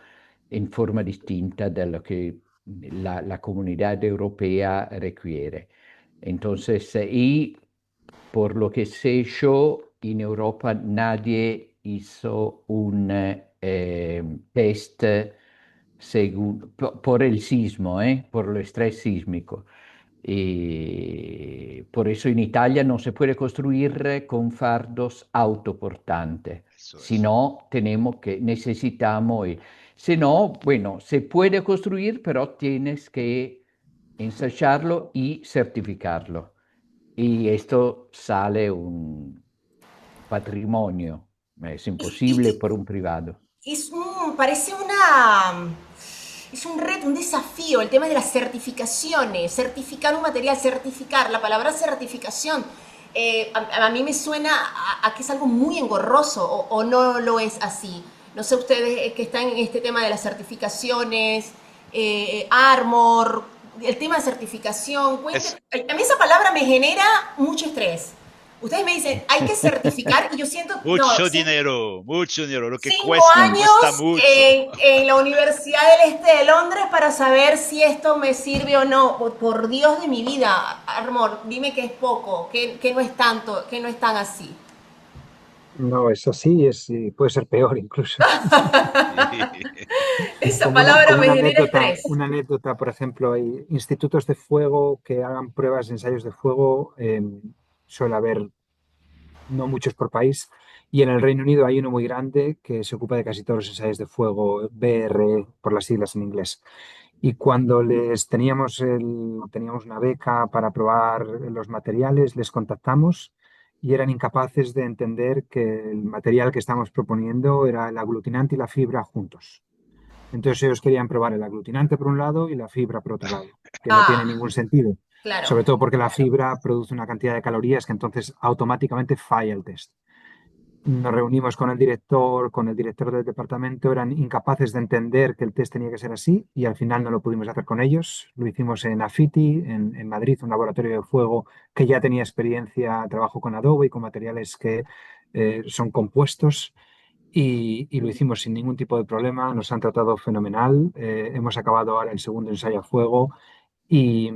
en forma distinta de lo que la comunidad europea requiere. Entonces, y por lo que sé yo, en Europa nadie hizo un test por el sismo, por el estrés sísmico. Y por eso en Italia no se puede construir con fardos autoportantes, Eso si es. no necesitamos, si no, bueno, se puede construir, pero tienes que ensayarlo y certificarlo. Y esto sale un patrimonio, es Y, imposible y- por un privado. parece una, es un reto, un desafío, el tema de las certificaciones, certificar un material, certificar, la palabra certificación, a mí me suena a que es algo muy engorroso o no lo es así. No sé ustedes que están en este tema de las certificaciones, Armor, el tema de certificación, Es a mí esa palabra me genera mucho estrés. Ustedes me dicen, hay que certificar y yo siento, no, mucho dinero, lo que 5 años cuesta mucho. en la Universidad del Este de Londres para saber si esto me sirve o no. Por Dios de mi vida, Armor, dime que es poco, que no es tanto, que no es tan así. No, es así, y puede ser peor incluso. Esa palabra Como me genera estrés. una anécdota, por ejemplo, hay institutos de fuego que hagan pruebas, ensayos de fuego, suele haber no muchos por país, y en el Reino Unido hay uno muy grande que se ocupa de casi todos los ensayos de fuego, BR por las siglas en inglés. Y cuando teníamos una beca para probar los materiales, les contactamos y eran incapaces de entender que el material que estamos proponiendo era el aglutinante y la fibra juntos. Entonces ellos querían probar el aglutinante por un lado y la fibra por otro lado, que no tiene Ah, ningún sentido, claro. sobre todo porque la fibra produce una cantidad de calorías que entonces automáticamente falla el test. Nos reunimos con el director del departamento, eran incapaces de entender que el test tenía que ser así y al final no lo pudimos hacer con ellos. Lo hicimos en AFITI, en Madrid, un laboratorio de fuego que ya tenía experiencia, trabajo con Adobe y con materiales que son compuestos y lo hicimos sin ningún tipo de problema. Nos han tratado fenomenal. Hemos acabado ahora el segundo ensayo a fuego y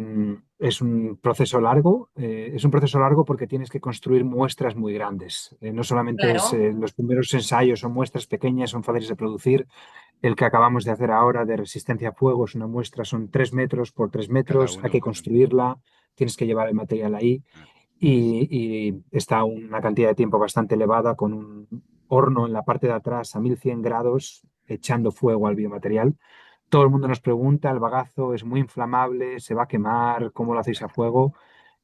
es un proceso largo. Es un proceso largo porque tienes que construir muestras muy grandes. No solamente es Claro. los primeros ensayos son muestras pequeñas, son fáciles de producir. El que acabamos de hacer ahora de resistencia a fuego es una muestra, son 3 metros por 3 Cada metros. Hay que uno. construirla, tienes que llevar el material ahí y está a una cantidad de tiempo bastante elevada con un horno en la parte de atrás a 1100 grados echando fuego al biomaterial. Todo el mundo nos pregunta, el bagazo es muy inflamable, se va a quemar, ¿cómo lo hacéis a fuego?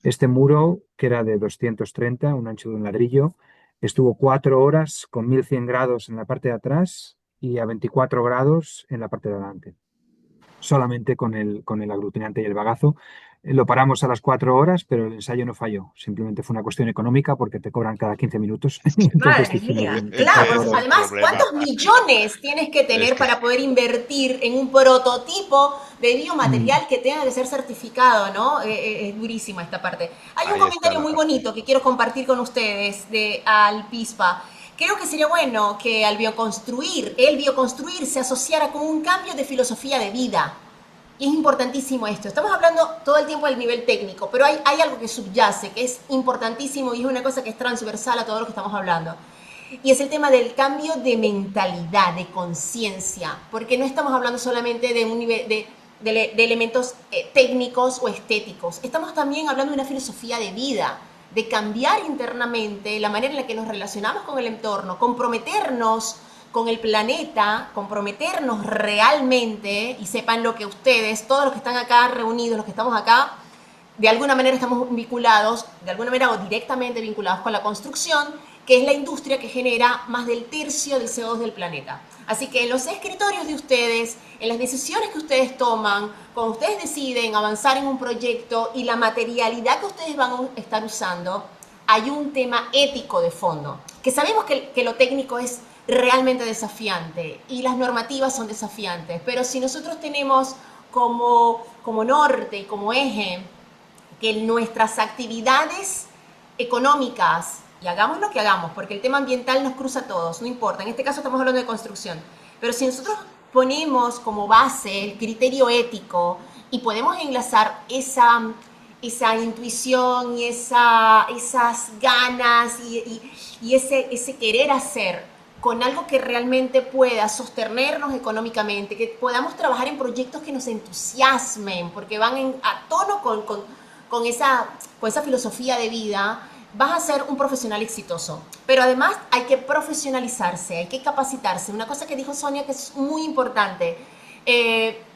Este muro, que era de 230, un ancho de un ladrillo, estuvo 4 horas con 1100 grados en la parte de atrás y a 24 grados en la parte de adelante, solamente con el aglutinante y el bagazo. Lo paramos a las 4 horas, pero el ensayo no falló. Simplemente fue una cuestión económica porque te cobran cada 15 minutos. Es que Entonces Madre hicimos mía, en claro, ese cuatro porque es horas. el además, problema. ¿cuántos millones tienes que Es tener que para poder invertir en un prototipo de Mm, biomaterial que tenga que ser certificado, ¿no? Es durísima esta parte. Hay un ahí está comentario la muy parte. bonito que quiero compartir con ustedes de Alpispa. Creo que sería bueno que el bioconstruir se asociara con un cambio de filosofía de vida. Y es importantísimo esto. Estamos hablando todo el tiempo del nivel técnico, pero hay algo que subyace, que es importantísimo y es una cosa que es transversal a todo lo que estamos hablando. Y es el tema del cambio de mentalidad, de conciencia, porque no estamos hablando solamente de un nivel de elementos técnicos o estéticos, estamos también hablando de una filosofía de vida. de cambiar internamente la manera en la que nos relacionamos con el entorno, comprometernos con el planeta, comprometernos realmente, y sepan lo que ustedes, todos los que están acá reunidos, los que estamos acá, de alguna manera estamos vinculados, de alguna manera o directamente vinculados con la construcción, que es la industria que genera más del tercio del CO2 del planeta. Así que en los escritorios de ustedes, en las decisiones que ustedes toman, cuando ustedes deciden avanzar en un proyecto y la materialidad que ustedes van a estar usando, hay un tema ético de fondo, que sabemos que lo técnico es realmente desafiante y las normativas son desafiantes, pero si nosotros tenemos como norte y como eje que nuestras actividades económicas, y hagamos lo que hagamos, porque el tema ambiental nos cruza a todos, no importa, en este caso estamos hablando de construcción, pero si nosotros ponemos como base el criterio ético y podemos enlazar esa intuición y esas ganas y ese querer hacer con algo que realmente pueda sostenernos económicamente, que podamos trabajar en proyectos que nos entusiasmen, porque van a tono con esa filosofía de vida, vas a ser un profesional exitoso. Pero además hay que profesionalizarse, hay que capacitarse. Una cosa que dijo Sonia que es muy importante,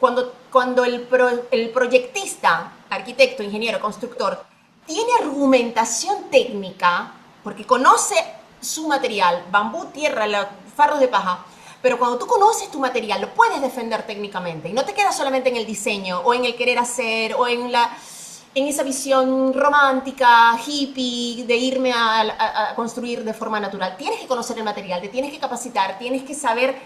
cuando el proyectista, arquitecto, ingeniero, constructor, tiene argumentación técnica, porque conoce su material, bambú, tierra, fardos de paja, pero cuando tú conoces tu material, lo puedes defender técnicamente y no te quedas solamente en el diseño o en el querer hacer o en esa visión romántica, hippie, de irme a construir de forma natural. Tienes que conocer el material, te tienes que capacitar, tienes que saber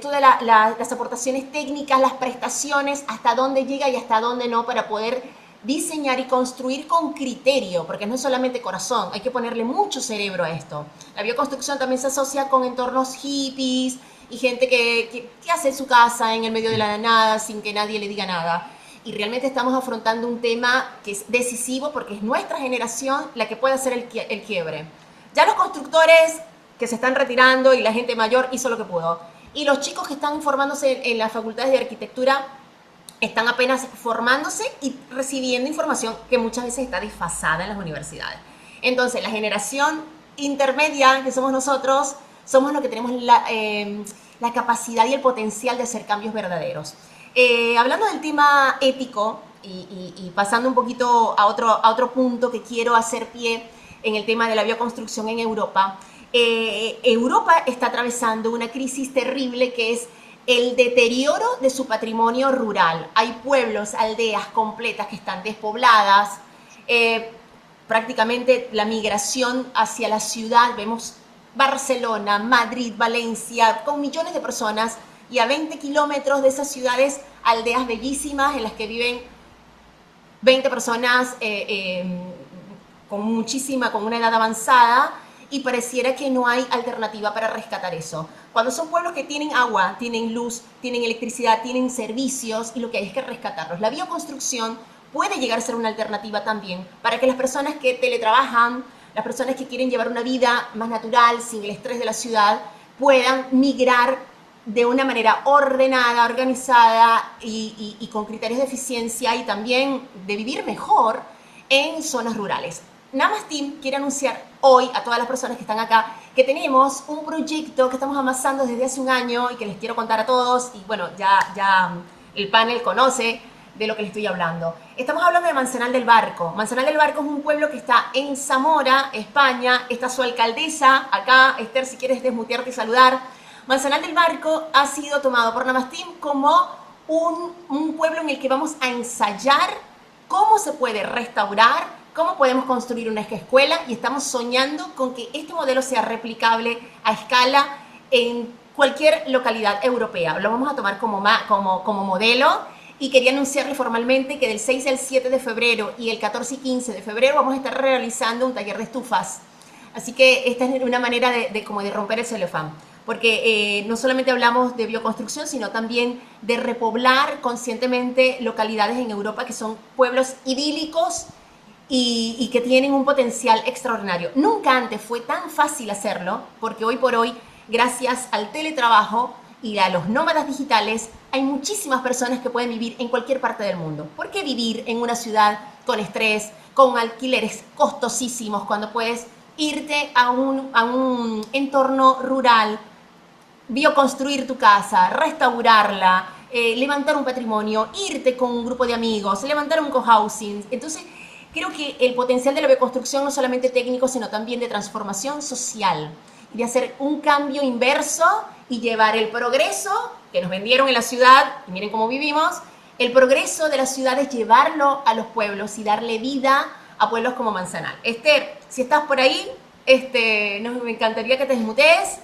todas las aportaciones técnicas, las prestaciones, hasta dónde llega y hasta dónde no, para poder diseñar y construir con criterio, porque no es solamente corazón, hay que ponerle mucho cerebro a esto. La bioconstrucción también se asocia con entornos hippies y gente que hace su casa en el medio de la nada sin que nadie le diga nada. Y realmente estamos afrontando un tema que es decisivo porque es nuestra generación la que puede hacer el quiebre. Ya los constructores que se están retirando y la gente mayor hizo lo que pudo. Y los chicos que están formándose en las facultades de arquitectura están apenas formándose y recibiendo información que muchas veces está desfasada en las universidades. Entonces, la generación intermedia, que somos nosotros, somos los que tenemos la capacidad y el potencial de hacer cambios verdaderos. Hablando del tema ético y pasando un poquito a otro punto que quiero hacer pie en el tema de la bioconstrucción en Europa, Europa está atravesando una crisis terrible que es el deterioro de su patrimonio rural. Hay pueblos, aldeas completas que están despobladas, prácticamente la migración hacia la ciudad, vemos Barcelona, Madrid, Valencia, con millones de personas, y a 20 kilómetros de esas ciudades, aldeas bellísimas en las que viven 20 personas con una edad avanzada, y pareciera que no hay alternativa para rescatar eso. Cuando son pueblos que tienen agua, tienen luz, tienen electricidad, tienen servicios, y lo que hay es que rescatarlos. La bioconstrucción puede llegar a ser una alternativa también para que las personas que teletrabajan, las personas que quieren llevar una vida más natural, sin el estrés de la ciudad, puedan migrar de una manera ordenada, organizada y con criterios de eficiencia y también de vivir mejor en zonas rurales. Namas Team quiere anunciar hoy a todas las personas que están acá que tenemos un proyecto que estamos amasando desde hace un año y que les quiero contar a todos, y bueno, ya el panel conoce de lo que les estoy hablando. Estamos hablando de Manzanal del Barco. Manzanal del Barco es un pueblo que está en Zamora, España. Está su alcaldesa acá. Esther, si quieres desmutearte y saludar. Manzanal del Barco ha sido tomado por Namas Team como un pueblo en el que vamos a ensayar cómo se puede restaurar, cómo podemos construir una escuela, y estamos soñando con que este modelo sea replicable a escala en cualquier localidad europea. Lo vamos a tomar como modelo, y quería anunciarle formalmente que del 6 al 7 de febrero y el 14 y 15 de febrero vamos a estar realizando un taller de estufas. Así que esta es una manera de romper el celofán, porque no solamente hablamos de bioconstrucción, sino también de repoblar conscientemente localidades en Europa que son pueblos idílicos y que tienen un potencial extraordinario. Nunca antes fue tan fácil hacerlo, porque hoy por hoy, gracias al teletrabajo y a los nómadas digitales, hay muchísimas personas que pueden vivir en cualquier parte del mundo. ¿Por qué vivir en una ciudad con estrés, con alquileres costosísimos, cuando puedes irte a un entorno rural, bioconstruir tu casa, restaurarla, levantar un patrimonio, irte con un grupo de amigos, levantar un cohousing. Entonces, creo que el potencial de la bioconstrucción no solamente técnico, sino también de transformación social y de hacer un cambio inverso y llevar el progreso que nos vendieron en la ciudad, y miren cómo vivimos, el progreso de las ciudades, llevarlo a los pueblos y darle vida a pueblos como Manzanal. Esther, si estás por ahí, me encantaría que te desmutees.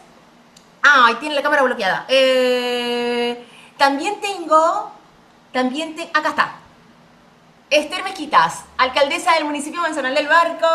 Ah, ahí tiene la cámara bloqueada. Acá está. Esther Mezquitas, alcaldesa del municipio de Manzanal del Barco,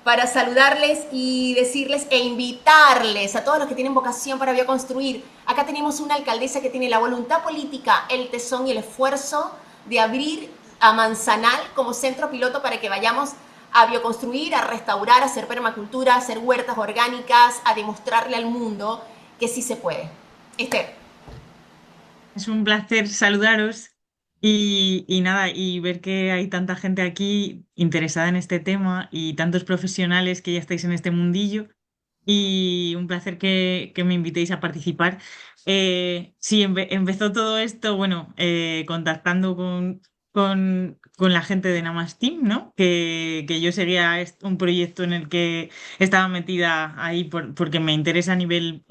para saludarles y decirles e invitarles a todos los que tienen vocación para bioconstruir. Acá tenemos una alcaldesa que tiene la voluntad política, el tesón y el esfuerzo de abrir a Manzanal como centro piloto para que vayamos a bioconstruir, a restaurar, a hacer permacultura, a hacer huertas orgánicas, a demostrarle al mundo que sí se puede. Esther. Es un placer saludaros y nada, y ver que hay tanta gente aquí interesada en este tema y tantos profesionales que ya estáis en este mundillo. Y un placer que me invitéis a participar. Sí, empezó todo esto, bueno, contactando con la gente de Namasteam, ¿no? Que yo seguía un proyecto en el que estaba metida ahí porque me interesa a nivel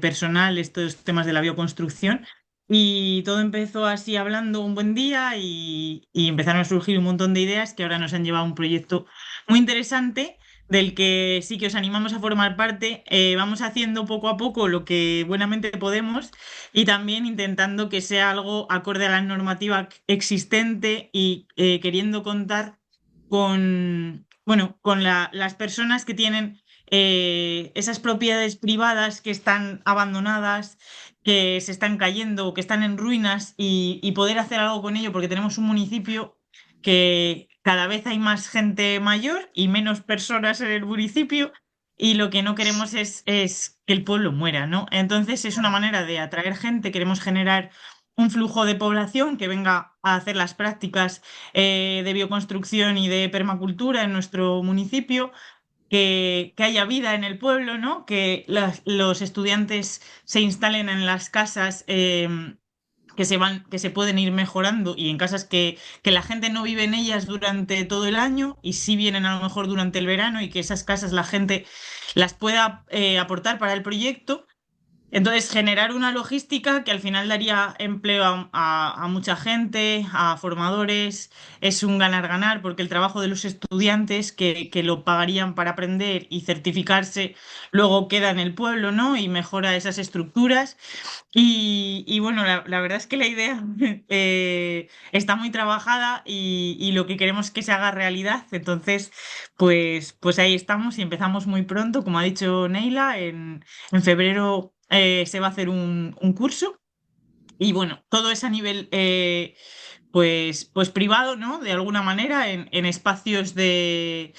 personal estos temas de la bioconstrucción. Y todo empezó así hablando un buen día y empezaron a surgir un montón de ideas que ahora nos han llevado a un proyecto muy interesante del que sí que os animamos a formar parte. Vamos haciendo poco a poco lo que buenamente podemos y también intentando que sea algo acorde a la normativa existente y queriendo contar con las personas que tienen esas propiedades privadas que están abandonadas, que se están cayendo o que están en ruinas y poder hacer algo con ello, porque tenemos un municipio que cada vez hay más gente mayor y menos personas en el municipio y lo que no queremos es que el pueblo muera, ¿no? Entonces es una manera de atraer gente, queremos generar un flujo de población que venga a hacer las prácticas de bioconstrucción y de permacultura en nuestro municipio, que haya vida en el pueblo, ¿no? Que los estudiantes se instalen en las casas que se pueden ir mejorando y en casas que la gente no vive en ellas durante todo el año y sí vienen a lo mejor durante el verano y que esas casas la gente las pueda aportar para el proyecto. Entonces, generar una logística que al final daría empleo a mucha gente, a formadores, es un ganar-ganar, porque el trabajo de los estudiantes que lo pagarían para aprender y certificarse, luego queda en el pueblo, ¿no? Y mejora esas estructuras. Y bueno, la verdad es que la idea está muy trabajada y lo que queremos es que se haga realidad. Entonces, pues ahí estamos y empezamos muy pronto, como ha dicho Neila, en febrero. Se va a hacer un curso y bueno, todo es a nivel pues privado, ¿no? De alguna manera, en espacios en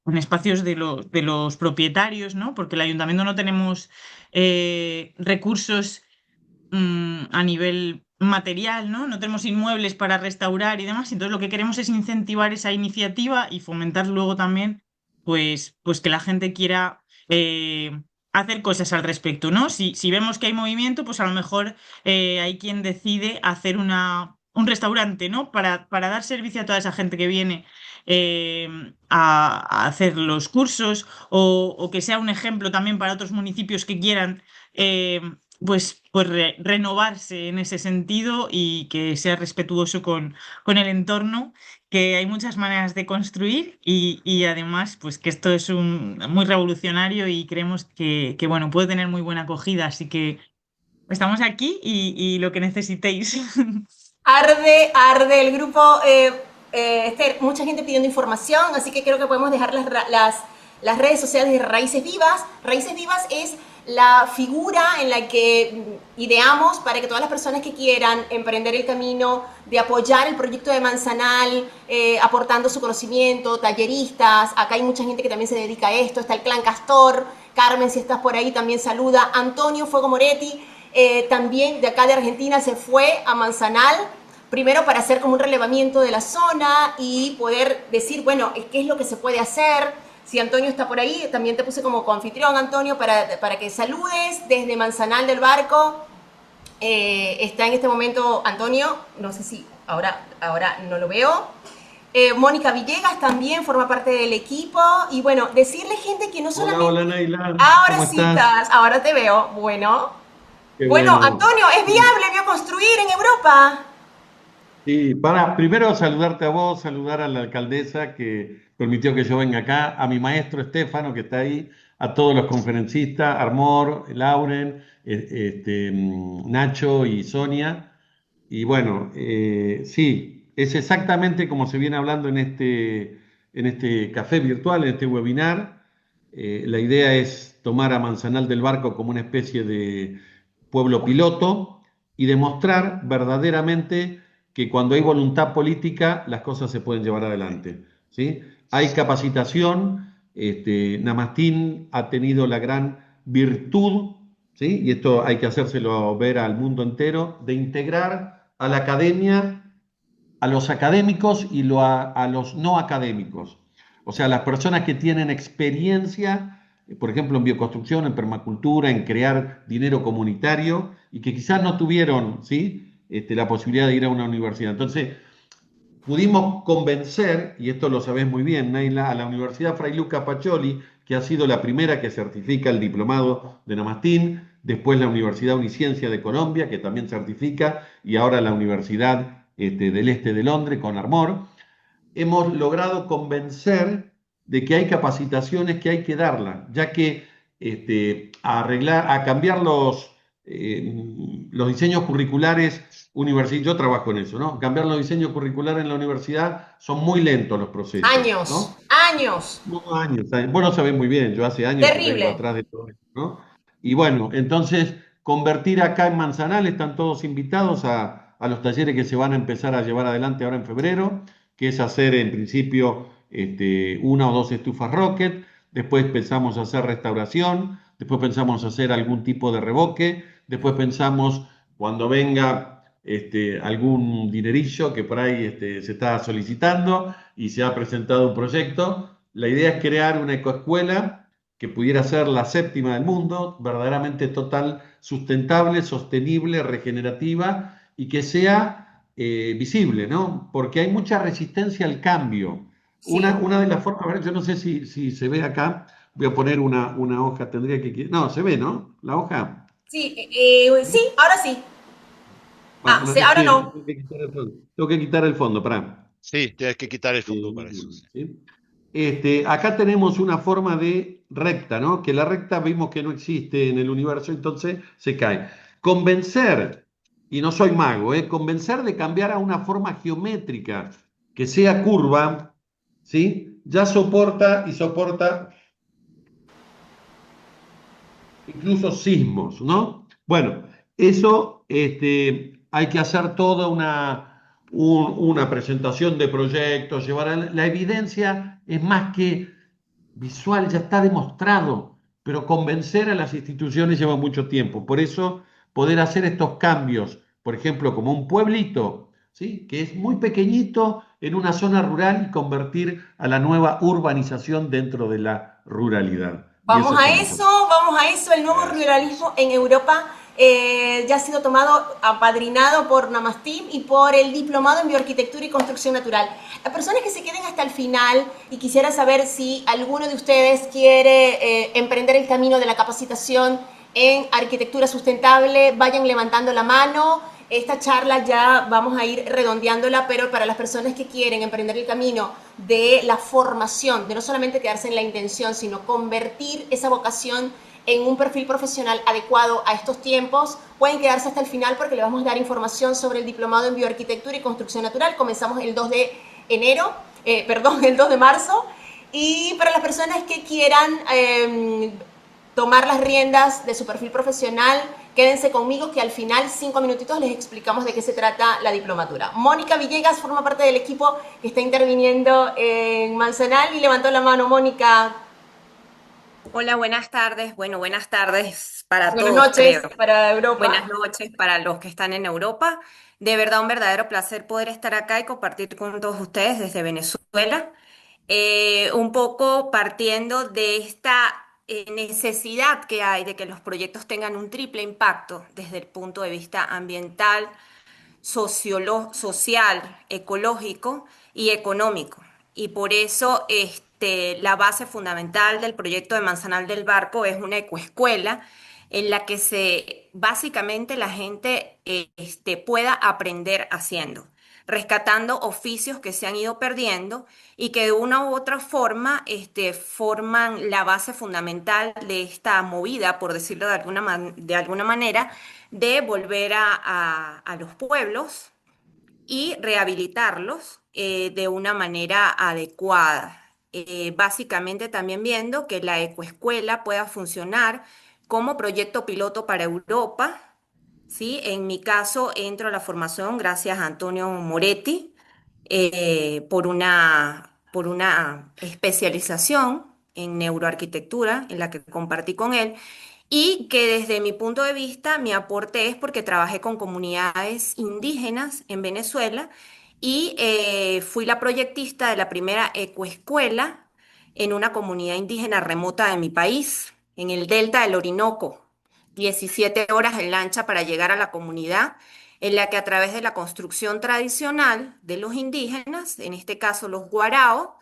espacios de los propietarios, ¿no? Porque el ayuntamiento no tenemos recursos a nivel material, ¿no? No tenemos inmuebles para restaurar y demás. Entonces lo que queremos es incentivar esa iniciativa y fomentar luego también, pues que la gente quiera hacer cosas al respecto, ¿no? Si vemos que hay movimiento, pues a lo mejor hay quien decide hacer un restaurante, ¿no? Para dar servicio a toda esa gente que viene a hacer los cursos o que sea un ejemplo también para otros municipios que quieran renovarse en ese sentido y que sea respetuoso con el entorno, que hay muchas maneras de construir y además pues que esto es muy revolucionario y creemos que bueno, puede tener muy buena acogida, así que estamos aquí y lo que necesitéis. Arde el grupo. Esther, mucha gente pidiendo información, así que creo que podemos dejar las redes sociales de Raíces Vivas. Raíces Vivas es la figura en la que ideamos para que todas las personas que quieran emprender el camino de apoyar el proyecto de Manzanal, aportando su conocimiento, talleristas, acá hay mucha gente que también se dedica a esto, está el Clan Castor, Carmen, si estás por ahí, también saluda, Antonio Fuego Moretti, también de acá de Argentina se fue a Manzanal, primero para hacer como un relevamiento de la zona y poder decir, bueno, qué es lo que se puede hacer. Si Antonio está por ahí, también te puse como coanfitrión, Antonio, para que saludes desde Manzanal del Barco. Está en este momento Antonio, no sé si ahora no lo veo. Mónica Villegas también forma parte del equipo. Y bueno, decirle, gente, que no solamente... Hola, Naila. Ahora ¿Cómo sí estás? ahora te veo. Bueno. Qué Bueno, bueno. Antonio, ¿es viable bioconstruir en Europa? Sí, primero saludarte a vos, saludar a la alcaldesa que permitió que yo venga acá, a mi maestro Estefano que está ahí, a todos los conferencistas, Armor, Lauren, Nacho y Sonia. Y bueno, sí, es exactamente como se viene hablando en este café virtual, en este webinar. La idea es tomar a Manzanal del Barco como una especie de pueblo piloto y demostrar verdaderamente que cuando hay voluntad política las cosas se pueden llevar adelante, ¿sí? Hay capacitación, Namastín ha tenido la gran virtud, ¿sí? Y esto hay que hacérselo ver al mundo entero, de integrar a la academia, a los académicos y a los no académicos. O sea, las personas que tienen experiencia, por ejemplo, en bioconstrucción, en permacultura, en crear dinero comunitario y que quizás no tuvieron, ¿sí? La posibilidad de ir a una universidad. Entonces, pudimos convencer, y esto lo sabés muy bien, Naila, a la Universidad Fray Luca Pacioli, que ha sido la primera que certifica el diplomado de Namastín, después la Universidad Uniciencia de Colombia, que también certifica, y ahora la Universidad del Este de Londres con Armor. Hemos logrado convencer de que hay capacitaciones que hay que darlas, ya que a cambiar los diseños curriculares universitarios, yo trabajo en eso, ¿no? Cambiar los diseños curriculares en la universidad son muy lentos los procesos. Años, ¿no? años. No, años. Vos lo sabés muy bien, yo hace años que vengo Terrible. atrás de todo esto, ¿no? Y bueno, entonces, convertir acá en Manzanal, están todos invitados a los talleres que se van a empezar a llevar adelante ahora en febrero, que es hacer en principio una o dos estufas rocket, después pensamos hacer restauración, después pensamos hacer algún tipo de revoque, después pensamos cuando venga algún dinerillo que por ahí se está solicitando y se ha presentado un proyecto. La idea es crear una ecoescuela que pudiera ser la séptima del mundo, verdaderamente total, sustentable, sostenible, regenerativa y que sea visible, ¿no? Porque hay mucha resistencia al cambio. Sí. Una de las formas, a ver, yo no sé si se ve acá, voy a poner una hoja, tendría que... No, se ve, ¿no? La hoja. Sí, sí, ahora sí. Sí, ahora sí, no. tengo que quitar el fondo, pará. Sí, tienes que quitar el fondo para eso. Sí. ¿Sí? Acá tenemos una forma de recta, ¿no? Que la recta vimos que no existe en el universo, entonces se cae. Convencer, y no soy mago, convencer de cambiar a una forma geométrica que sea curva, ¿sí? Ya soporta incluso sismos, ¿no? Bueno, eso hay que hacer toda una presentación de proyectos, la evidencia es más que visual, ya está demostrado, pero convencer a las instituciones lleva mucho tiempo. Por eso, poder hacer estos cambios, por ejemplo, como un pueblito, ¿sí? Que es muy pequeñito en una zona rural y convertir a la nueva urbanización dentro de la ruralidad. Vamos a eso, el nuevo ruralismo en Europa ya ha sido apadrinado por Namastín y por el diplomado en bioarquitectura y construcción natural. Las personas que se queden hasta el final y quisiera saber si alguno de ustedes quiere emprender el camino de la capacitación en arquitectura sustentable, vayan levantando la mano. Esta charla ya vamos a ir redondeándola, pero para las personas que quieren emprender el camino de la formación, de no solamente quedarse en la intención, sino convertir esa vocación en un perfil profesional adecuado a estos tiempos, pueden quedarse hasta el final porque le vamos a dar información sobre el diplomado en bioarquitectura y construcción natural. Comenzamos el 2 de el 2 de marzo. Y para las personas que quieran tomar las riendas de su perfil profesional, quédense conmigo que al final, 5 minutitos, les explicamos de qué se trata la diplomatura. Mónica Villegas forma parte del equipo que está interviniendo en Manzanal y levantó la mano. Mónica. Hola, buenas tardes. Bueno, buenas tardes para Buenas todos, noches creo. para Europa. Buenas noches para los que están en Europa. De verdad, un verdadero placer poder estar acá y compartir con todos ustedes desde Venezuela. Un poco partiendo de esta necesidad que hay de que los proyectos tengan un triple impacto desde el punto de vista ambiental, social, ecológico y económico. Y por eso la base fundamental del proyecto de Manzanal del Barco es una ecoescuela en la que básicamente la gente pueda aprender haciendo, rescatando oficios que se han ido perdiendo y que de una u otra forma forman la base fundamental de esta movida, por decirlo de alguna manera, de volver a los pueblos y rehabilitarlos de una manera adecuada. Básicamente también viendo que la ecoescuela pueda funcionar como proyecto piloto para Europa. ¿Sí? En mi caso entro a la formación gracias a Antonio Moretti por una especialización en neuroarquitectura en la que compartí con él y que desde mi punto de vista mi aporte es porque trabajé con comunidades indígenas en Venezuela y fui la proyectista de la primera ecoescuela en una comunidad indígena remota de mi país, en el delta del Orinoco. 17 horas en lancha para llegar a la comunidad, en la que a través de la construcción tradicional de los indígenas, en este caso los guarao,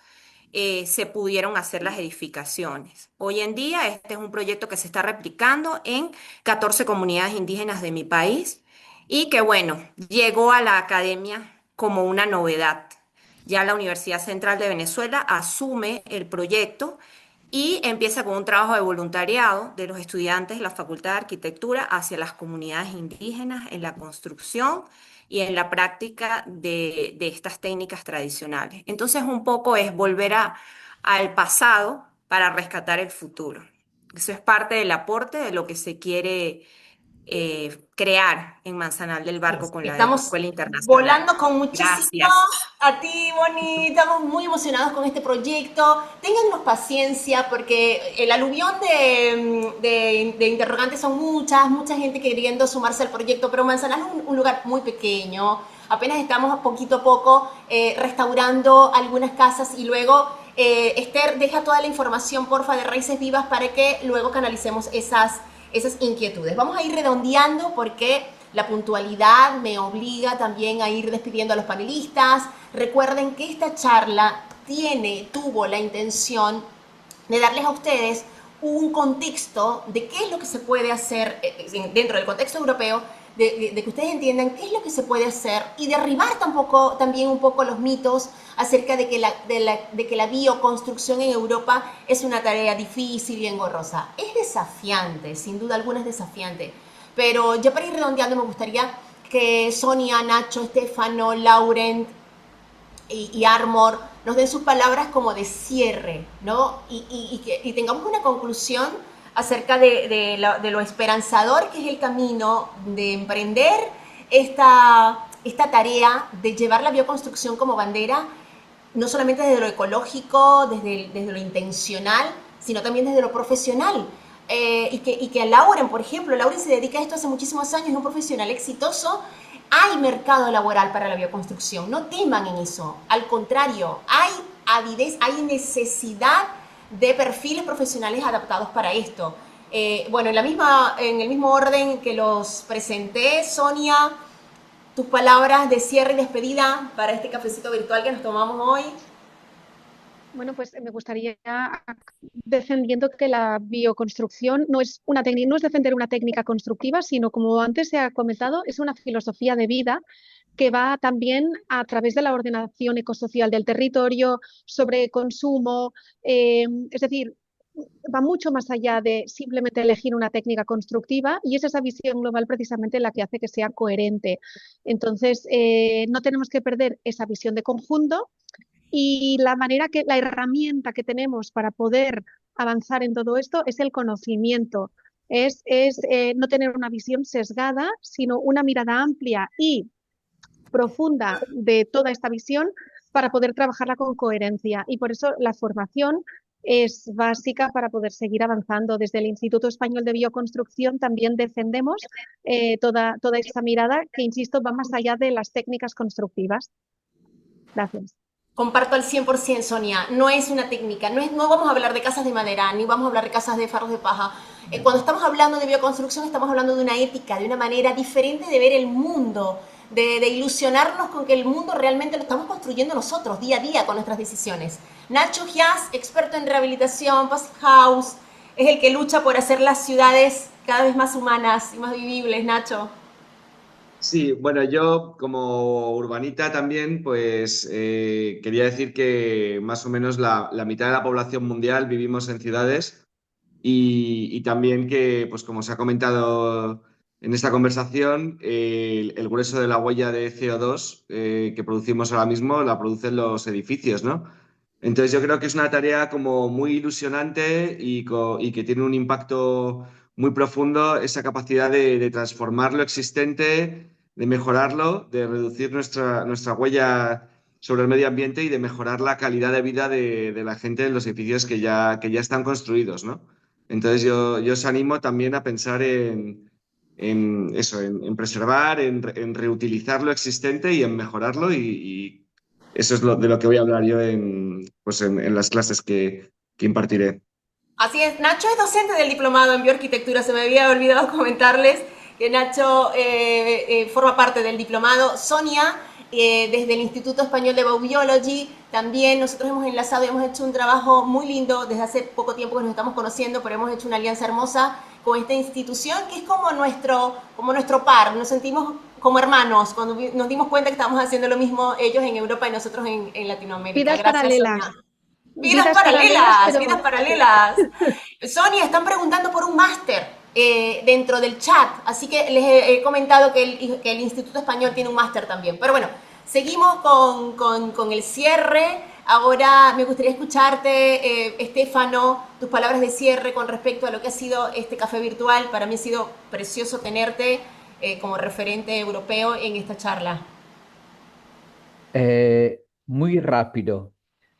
se pudieron hacer las edificaciones. Hoy en día este es un proyecto que se está replicando en 14 comunidades indígenas de mi país y que bueno, llegó a la academia como una novedad. Ya la Universidad Central de Venezuela asume el proyecto y empieza con un trabajo de voluntariado de los estudiantes de la Facultad de Arquitectura hacia las comunidades indígenas en la construcción y en la práctica de estas técnicas tradicionales. Entonces, un poco es volver al pasado para rescatar el futuro. Eso es parte del aporte de lo que se quiere crear en Manzanal del Barco con la Estamos Escuela Internacional. volando con muchísimo. Gracias. A ti, Bonnie, estamos muy emocionados con este proyecto. Téngannos paciencia porque el aluvión de interrogantes son mucha gente queriendo sumarse al proyecto, pero Manzanal es un lugar muy pequeño. Apenas estamos poquito a poco restaurando algunas casas y luego Esther deja toda la información, porfa, de Raíces Vivas para que luego canalicemos esas inquietudes. Vamos a ir redondeando porque la puntualidad me obliga también a ir despidiendo a los panelistas. Recuerden que esta charla tuvo la intención de darles a ustedes un contexto de qué es lo que se puede hacer dentro del contexto europeo, de que ustedes entiendan qué es lo que se puede hacer y derribar también un poco los mitos acerca de que la bioconstrucción en Europa es una tarea difícil y engorrosa. Es desafiante, sin duda alguna es desafiante. Pero ya para ir redondeando me gustaría que Sonia, Nacho, Estefano, Laurent y Armor nos den sus palabras como de cierre, ¿no? Y tengamos una conclusión acerca de lo esperanzador que es el camino de emprender esta tarea de llevar la bioconstrucción como bandera, no solamente desde lo ecológico, desde lo intencional, sino también desde lo profesional. Y que Lauren, por ejemplo, Lauren se dedica a esto hace muchísimos años, es un profesional exitoso. Hay mercado laboral para la bioconstrucción, no teman en eso, al contrario, hay avidez, hay necesidad de perfiles profesionales adaptados para esto. Bueno, en el mismo orden que los presenté, Sonia, tus palabras de cierre y despedida para este cafecito virtual que nos tomamos hoy. Bueno, pues me gustaría defendiendo que la bioconstrucción no es una técnica, no es defender una técnica constructiva, sino como antes se ha comentado, es una filosofía de vida que va también a través de la ordenación ecosocial del territorio, sobre consumo, es decir, va mucho más allá de simplemente elegir una técnica constructiva y es esa visión global precisamente la que hace que sea coherente. Entonces, no tenemos que perder esa visión de conjunto y la herramienta que tenemos para poder avanzar en todo esto es el conocimiento, es no tener una visión sesgada, sino una mirada amplia y profunda de toda esta visión para poder trabajarla con coherencia. Y por eso la formación es básica para poder seguir avanzando. Desde el Instituto Español de Bioconstrucción también defendemos toda esta mirada que, insisto, va más allá de las técnicas constructivas. Gracias. Comparto al 100%, Sonia. No es una técnica, no vamos a hablar de casas de madera, ni vamos a hablar de casas de farros de paja. Cuando estamos hablando de bioconstrucción, estamos hablando de una ética, de una manera diferente de ver el mundo, de ilusionarnos con que el mundo realmente lo estamos construyendo nosotros, día a día, con nuestras decisiones. Nacho Gias, experto en rehabilitación, Passive House, es el que lucha por hacer las ciudades cada vez más humanas y más vivibles, Nacho. Sí, bueno, yo como urbanita también, pues quería decir que más o menos la mitad de la población mundial vivimos en ciudades y también que, pues como se ha comentado en esta conversación, el grueso de la huella de CO2 que producimos ahora mismo la producen los edificios, ¿no? Entonces yo creo que es una tarea como muy ilusionante y que tiene un impacto muy profundo esa capacidad de transformar lo existente, de mejorarlo, de reducir nuestra huella sobre el medio ambiente y de mejorar la calidad de vida de la gente en los edificios que ya están construidos, ¿no? Entonces yo os animo también a pensar en eso, en preservar, en reutilizar lo existente y en mejorarlo y eso es de lo que voy a hablar yo en las clases que impartiré. Así es, Nacho es docente del diplomado en bioarquitectura, se me había olvidado comentarles que Nacho forma parte del diplomado. Sonia, desde el Instituto Español de Biobiology, también nosotros hemos enlazado y hemos hecho un trabajo muy lindo desde hace poco tiempo que nos estamos conociendo, pero hemos hecho una alianza hermosa con esta institución que es como nuestro par, nos sentimos como hermanos cuando nos dimos cuenta que estábamos haciendo lo mismo ellos en Europa y nosotros en Latinoamérica. Vidas Gracias, paralelas. Sonia. Vidas paralelas, pero... vidas paralelas. Sonia, están preguntando por un máster dentro del chat, así que les he comentado que el Instituto Español tiene un máster también. Pero bueno, seguimos con el cierre. Ahora me gustaría escucharte, Estefano, tus palabras de cierre con respecto a lo que ha sido este café virtual. Para mí ha sido precioso tenerte como referente europeo en esta charla. Muy rápido.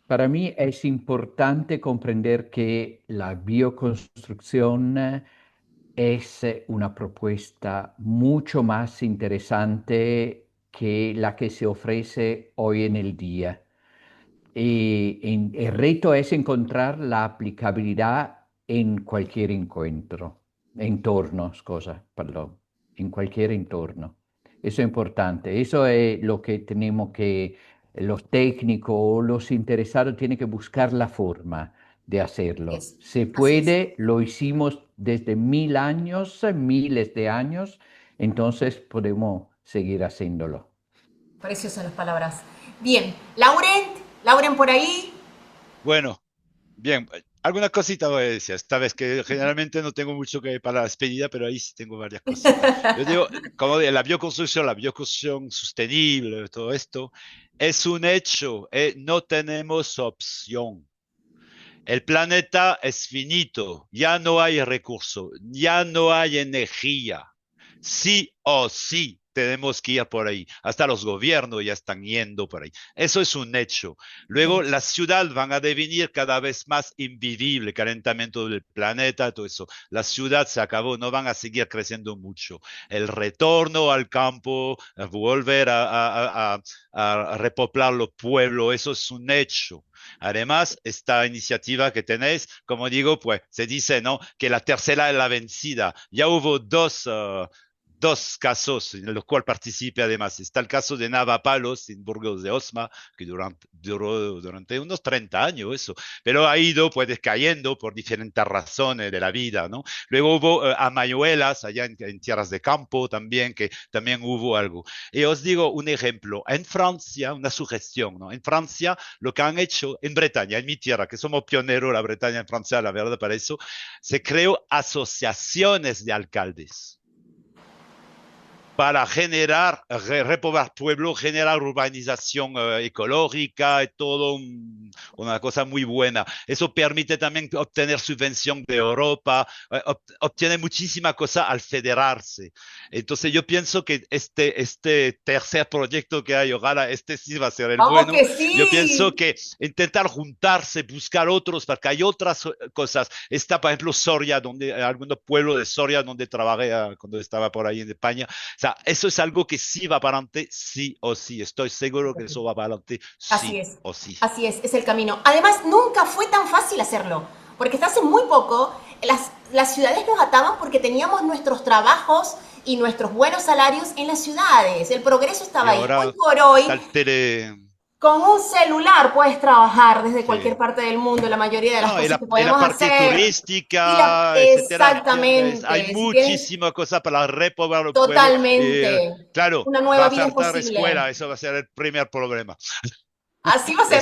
Para mí es importante comprender que la bioconstrucción es una propuesta mucho más interesante que la que se ofrece hoy en el día. Y el reto es encontrar la aplicabilidad en cualquier entorno, perdón, en cualquier entorno. Eso es importante. Eso es lo que tenemos que, los técnicos o los interesados tienen que buscar la forma de hacerlo. Se puede, lo hicimos desde 1000 años, miles de años, entonces podemos seguir haciéndolo. Preciosas las palabras. Bien, Lauren por ahí. Bueno, bien, alguna cosita voy a decir, esta vez que generalmente no tengo mucho que para la despedida, pero ahí sí tengo varias cositas. Yo digo, como de la bioconstrucción sostenible, todo esto, es un hecho, no tenemos opción. El planeta es finito, ya no hay recursos, ya no hay energía. Sí o sí tenemos que ir por ahí. Hasta los gobiernos ya están yendo por ahí. Eso es un hecho. Luego, las ciudades van a devenir cada vez más invivibles, calentamiento del planeta, todo eso. La ciudad se acabó, no van a seguir creciendo mucho. El retorno al campo, volver a repoblar los pueblos, eso es un hecho. Además, esta iniciativa que tenéis, como digo, pues se dice, ¿no?, que la tercera es la vencida. Ya hubo dos casos en los cuales participé además. Está el caso de Navapalos en Burgos de Osma, que duró durante unos 30 años eso, pero ha ido pues descayendo por diferentes razones de la vida, ¿no? Luego hubo Amayuelas allá en tierras de campo también, que también hubo algo. Y os digo un ejemplo. En Francia, una sugestión, ¿no? En Francia, lo que han hecho en Bretaña, en mi tierra, que somos pioneros, la Bretaña en Francia, la verdad, para eso, se creó asociaciones de alcaldes para repoblar pueblo, generar urbanización ecológica y todo un una cosa muy buena. Eso permite también obtener subvención de Europa, obtiene muchísima cosa al federarse. Entonces yo pienso que este tercer proyecto que hay, ojalá este sí va a ser el ¡Vamos bueno. que Yo pienso sí! que intentar juntarse, buscar otros, porque hay otras cosas. Está, por ejemplo, Soria, algunos pueblos de Soria donde trabajé cuando estaba por ahí en España. O sea, eso es algo que sí va para adelante, sí o sí. Estoy seguro que eso va para adelante, sí o sí. Así es el camino. Además, nunca fue tan fácil hacerlo, porque hasta hace muy poco las ciudades nos ataban porque teníamos nuestros trabajos y nuestros buenos salarios en las ciudades. El progreso Y estaba ahí. Hoy ahora por hoy, está el tele. con un celular puedes trabajar desde cualquier Sí. parte del mundo, la mayoría de las No, cosas que y la podemos parte hacer. turística, etcétera, ¿entiendes? Hay Exactamente. Si tienes muchísima cosa para repoblar el pueblo. totalmente Claro, una va nueva a vida es faltar posible. escuela, eso va a ser el primer problema. Así va a ser.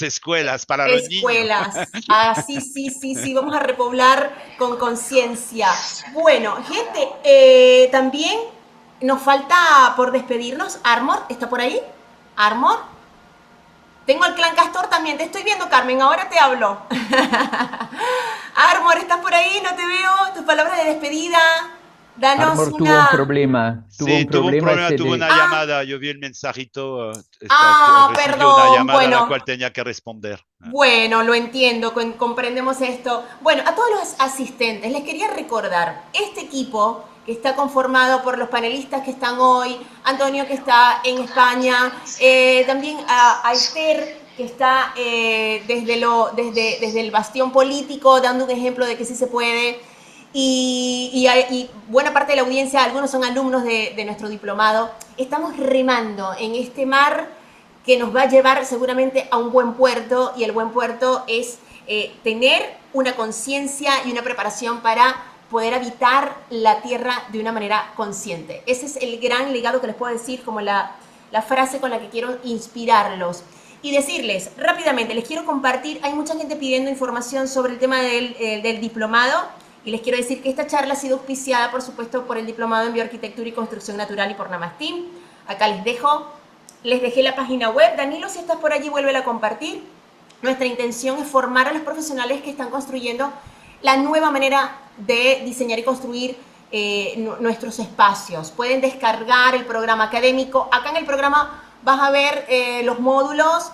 Escuelas para los niños. Escuelas. Así, sí, vamos a repoblar con conciencia. Bueno, gente, también nos falta por despedirnos. Armor, ¿está por ahí? Armor. Tengo el clan Castor también. Te estoy viendo, Carmen. Ahora te hablo. Armor, ¿estás por ahí? No te veo. Tus palabras de despedida. Danos Armor tuvo un una... problema, Sí, tuvo un problema, se tuvo le... una llamada, yo vi el mensajito, recibió una Perdón. llamada a la Bueno, cual tenía que responder. Bueno, lo entiendo, comprendemos esto. Bueno, a todos los asistentes les quería recordar, este equipo que está conformado por los panelistas que están hoy, Antonio que está en España, también a Esther que está desde el bastión político dando un ejemplo de que sí se puede. Y buena parte de la audiencia, algunos son alumnos de nuestro diplomado, estamos remando en este mar que nos va a llevar seguramente a un buen puerto, y el buen puerto es tener una conciencia y una preparación para poder habitar la tierra de una manera consciente. Ese es el gran legado que les puedo decir, como la frase con la que quiero inspirarlos. Y decirles rápidamente, les quiero compartir, hay mucha gente pidiendo información sobre el tema del diplomado, y les quiero decir que esta charla ha sido auspiciada, por supuesto, por el Diplomado en Bioarquitectura y Construcción Natural y por Namastim. Acá les dejé la página web. Danilo, si estás por allí, vuélvela a compartir. Nuestra intención es formar a los profesionales que están construyendo la nueva manera de diseñar y construir nuestros espacios. Pueden descargar el programa académico. Acá en el programa vas a ver los módulos.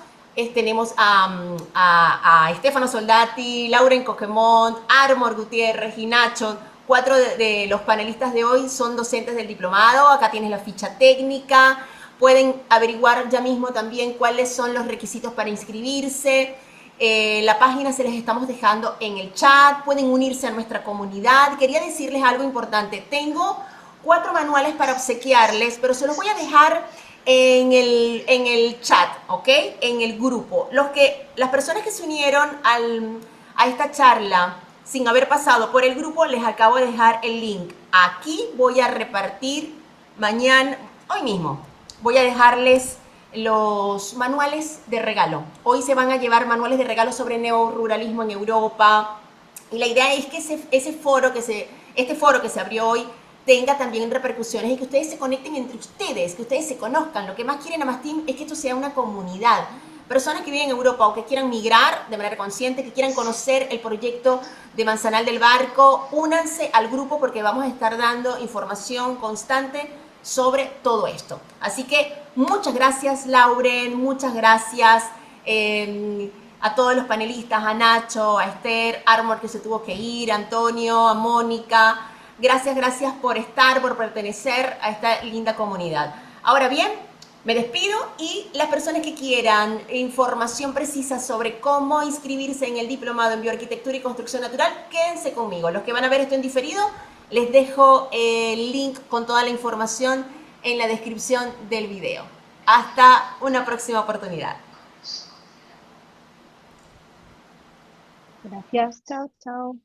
Tenemos a Stefano Soldati, Lauren Coquemont, Armor Gutiérrez y Nacho. 4 de los panelistas de hoy son docentes del diplomado. Acá tienes la ficha técnica. Pueden averiguar ya mismo también cuáles son los requisitos para inscribirse. La página se les estamos dejando en el chat. Pueden unirse a nuestra comunidad. Quería decirles algo importante. Tengo 4 manuales para obsequiarles, pero se los voy a dejar en el chat, ¿ok? En el grupo. Las personas que se unieron a esta charla sin haber pasado por el grupo, les acabo de dejar el link. Aquí voy a repartir mañana, hoy mismo, voy a dejarles los manuales de regalo. Hoy se van a llevar manuales de regalo sobre neoruralismo en Europa. Y la idea es que este foro que se abrió hoy tenga también repercusiones y que ustedes se conecten entre ustedes, que ustedes se conozcan. Lo que más quieren Namastim es que esto sea una comunidad. Personas que viven en Europa o que quieran migrar de manera consciente, que quieran conocer el proyecto de Manzanal del Barco, únanse al grupo porque vamos a estar dando información constante sobre todo esto. Así que muchas gracias, Lauren, muchas gracias a todos los panelistas, a Nacho, a Esther, Armor que se tuvo que ir, a Antonio, a Mónica. Gracias por estar, por pertenecer a esta linda comunidad. Ahora bien, me despido y las personas que quieran información precisa sobre cómo inscribirse en el Diplomado en Bioarquitectura y Construcción Natural, quédense conmigo. Los que van a ver esto en diferido, les dejo el link con toda la información en la descripción del video. Hasta una próxima oportunidad. Gracias, chao, chao.